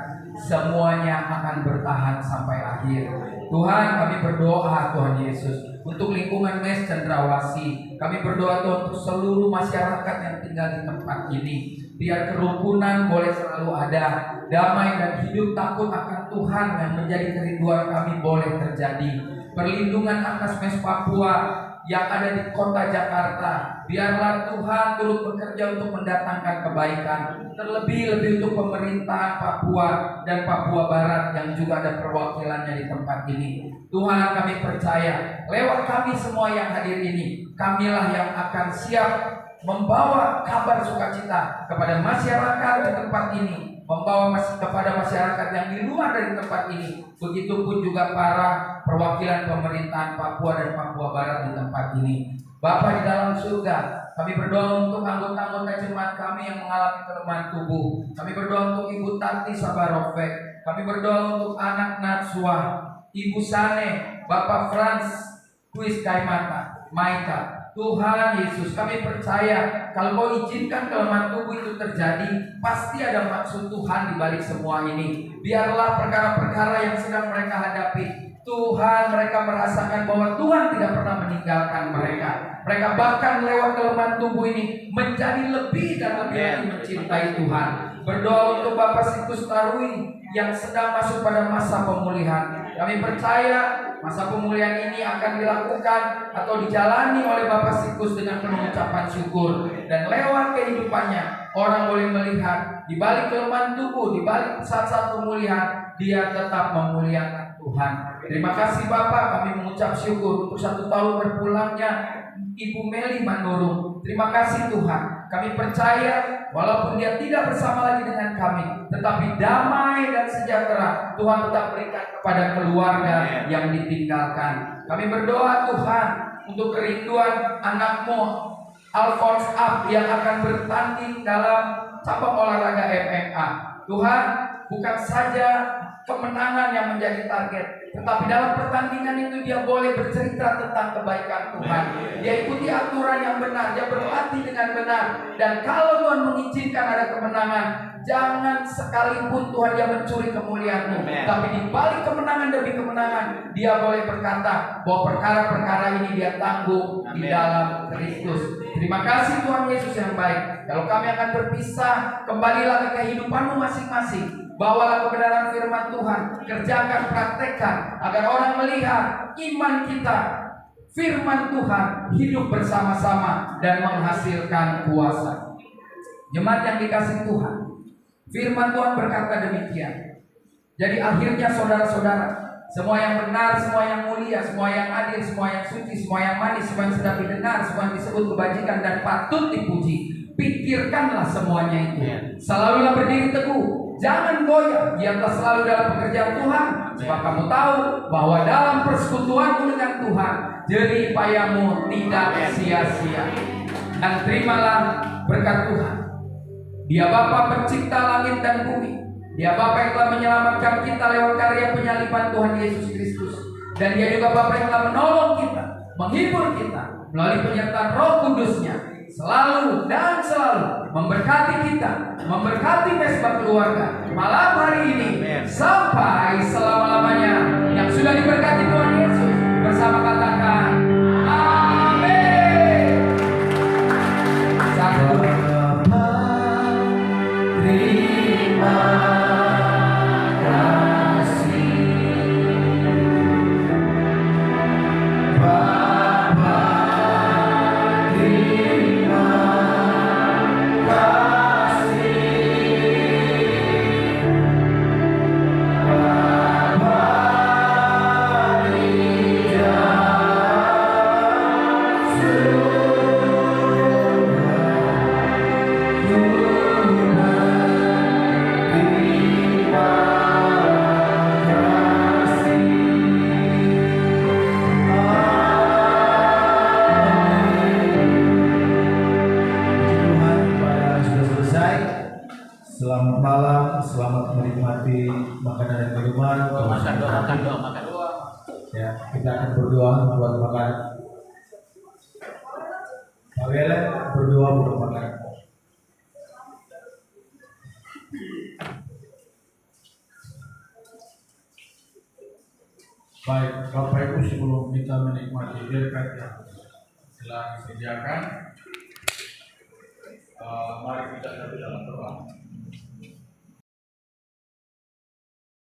S3: semuanya akan bertahan sampai akhir. Tuhan, kami berdoa Tuhan Yesus untuk lingkungan Mes Cendrawasih. Kami berdoa Tuhan untuk seluruh masyarakat yang tinggal di tempat ini. Biar kerukunan boleh selalu ada, damai dan hidup takut akan Tuhan yang menjadi kerinduan kami boleh terjadi. Perlindungan atas Mes Papua yang ada di kota Jakarta, biarlah Tuhan turut bekerja untuk mendatangkan kebaikan, terlebih-lebih untuk pemerintahan Papua dan Papua Barat yang juga ada perwakilannya di tempat ini. Tuhan, kami percaya lewat kami semua yang hadir ini, kamilah yang akan siap membawa kabar sukacita kepada masyarakat di tempat ini, membawa kepada masyarakat yang di luar dari tempat ini. Begitupun juga para perwakilan pemerintahan Papua dan Papua Barat di tempat ini. Bapa di dalam surga, kami berdoa untuk anggota-anggota jemaat kami yang mengalami kelemahan tubuh. Kami berdoa untuk Ibu Tati Sabarofek. Kami berdoa untuk anak Natsua, Ibu Sane, Bapak Frans Kuis Kaimata, Maika. Tuhan Yesus, kami percaya kalau Kau izinkan kelemahan tubuh itu terjadi, pasti ada maksud Tuhan di balik semua ini. Biarlah perkara-perkara yang sedang mereka hadapi, Tuhan, mereka merasakan bahwa Tuhan tidak pernah meninggalkan mereka. Mereka bahkan lewat kelemahan tubuh ini menjadi lebih dan lebih lagi mencintai Tuhan. Berdoa untuk Bapak Sikus Tarui yang sedang masuk pada masa pemulihan. Kami percaya masa pemulihan ini akan dilakukan atau dijalani oleh Bapak Sikus dengan penuh ucapan syukur. Dan lewat kehidupannya, orang boleh melihat di balik kelemahan tubuh, di balik saat-saat pemulihan, dia tetap memuliakan Tuhan. Terima kasih Bapak, kami mengucap syukur untuk 1 tahun berpulangnya Ibu Meli Manurung. Terima kasih Tuhan. Kami percaya walaupun dia tidak bersama lagi dengan kami, tetapi damai dan sejahtera Tuhan tetap berikan kepada keluarga yang ditinggalkan. Kami berdoa Tuhan untuk kerinduan anakmu Alphonse Up yang akan bertanding dalam cabang olahraga MMA. Tuhan, bukan saja kemenangan yang menjadi target, tetapi dalam pertandingan itu dia boleh bercerita tentang kebaikan Tuhan. Dia ikuti aturan yang benar, dia berlatih dengan benar. Dan kalau Tuhan mengizinkan ada kemenangan, jangan sekalipun Tuhan dia mencuri kemuliaan-Mu, tapi di balik kemenangan demi kemenangan, dia boleh berkata bahwa perkara-perkara ini dia tanggung di dalam Kristus. Terima kasih Tuhan Yesus yang baik. Kalau kami akan berpisah, kembalilah ke kehidupan-Mu masing-masing. Bawalah kebenaran firman Tuhan, kerjakan, praktekkan, agar orang melihat iman kita, firman Tuhan hidup bersama-sama dan menghasilkan kuasa. Jemaat yang dikasihi Tuhan, firman Tuhan berkata demikian. Jadi akhirnya saudara-saudara, semua yang benar, semua yang mulia, semua yang adil, semua yang suci, semua yang manis, semua yang sedap didengar, semua yang disebut kebajikan dan patut dipuji, pikirkanlah semuanya itu. Selalulah berdiri teguh, jangan goyah, giatlah selalu dalam pekerjaan Tuhan, sebab kamu tahu bahwa dalam persekutuanmu dengan Tuhan, jerih payahmu tidak sia-sia. Dan terimalah berkat Tuhan. Dia Bapa pencipta langit dan bumi. Dia Bapa yang telah menyelamatkan kita lewat karya penyaliban Tuhan Yesus Kristus. Dan dia juga Bapa yang telah menolong kita, menghibur kita melalui penyertaan Roh Kudus-Nya, selalu dan selalu memberkati kita, memberkati mesbah keluarga malam hari ini sampai selama-lamanya. Yang sudah diberkati Tuhan Yesus bersama katakan amin. Satu. Terima kasih Bapa, terima kasih Bapa di dalam
S1: Selamat malam, selamat menikmati makanan dan minuman.
S3: makan doa.
S1: Ya, kita akan berdoa buat makan. Pak Wele berdoa buat makan. Baik, Bapak Ibu, sebelum kita menikmati berkat yang telah disediakan, mari kita dalam doa.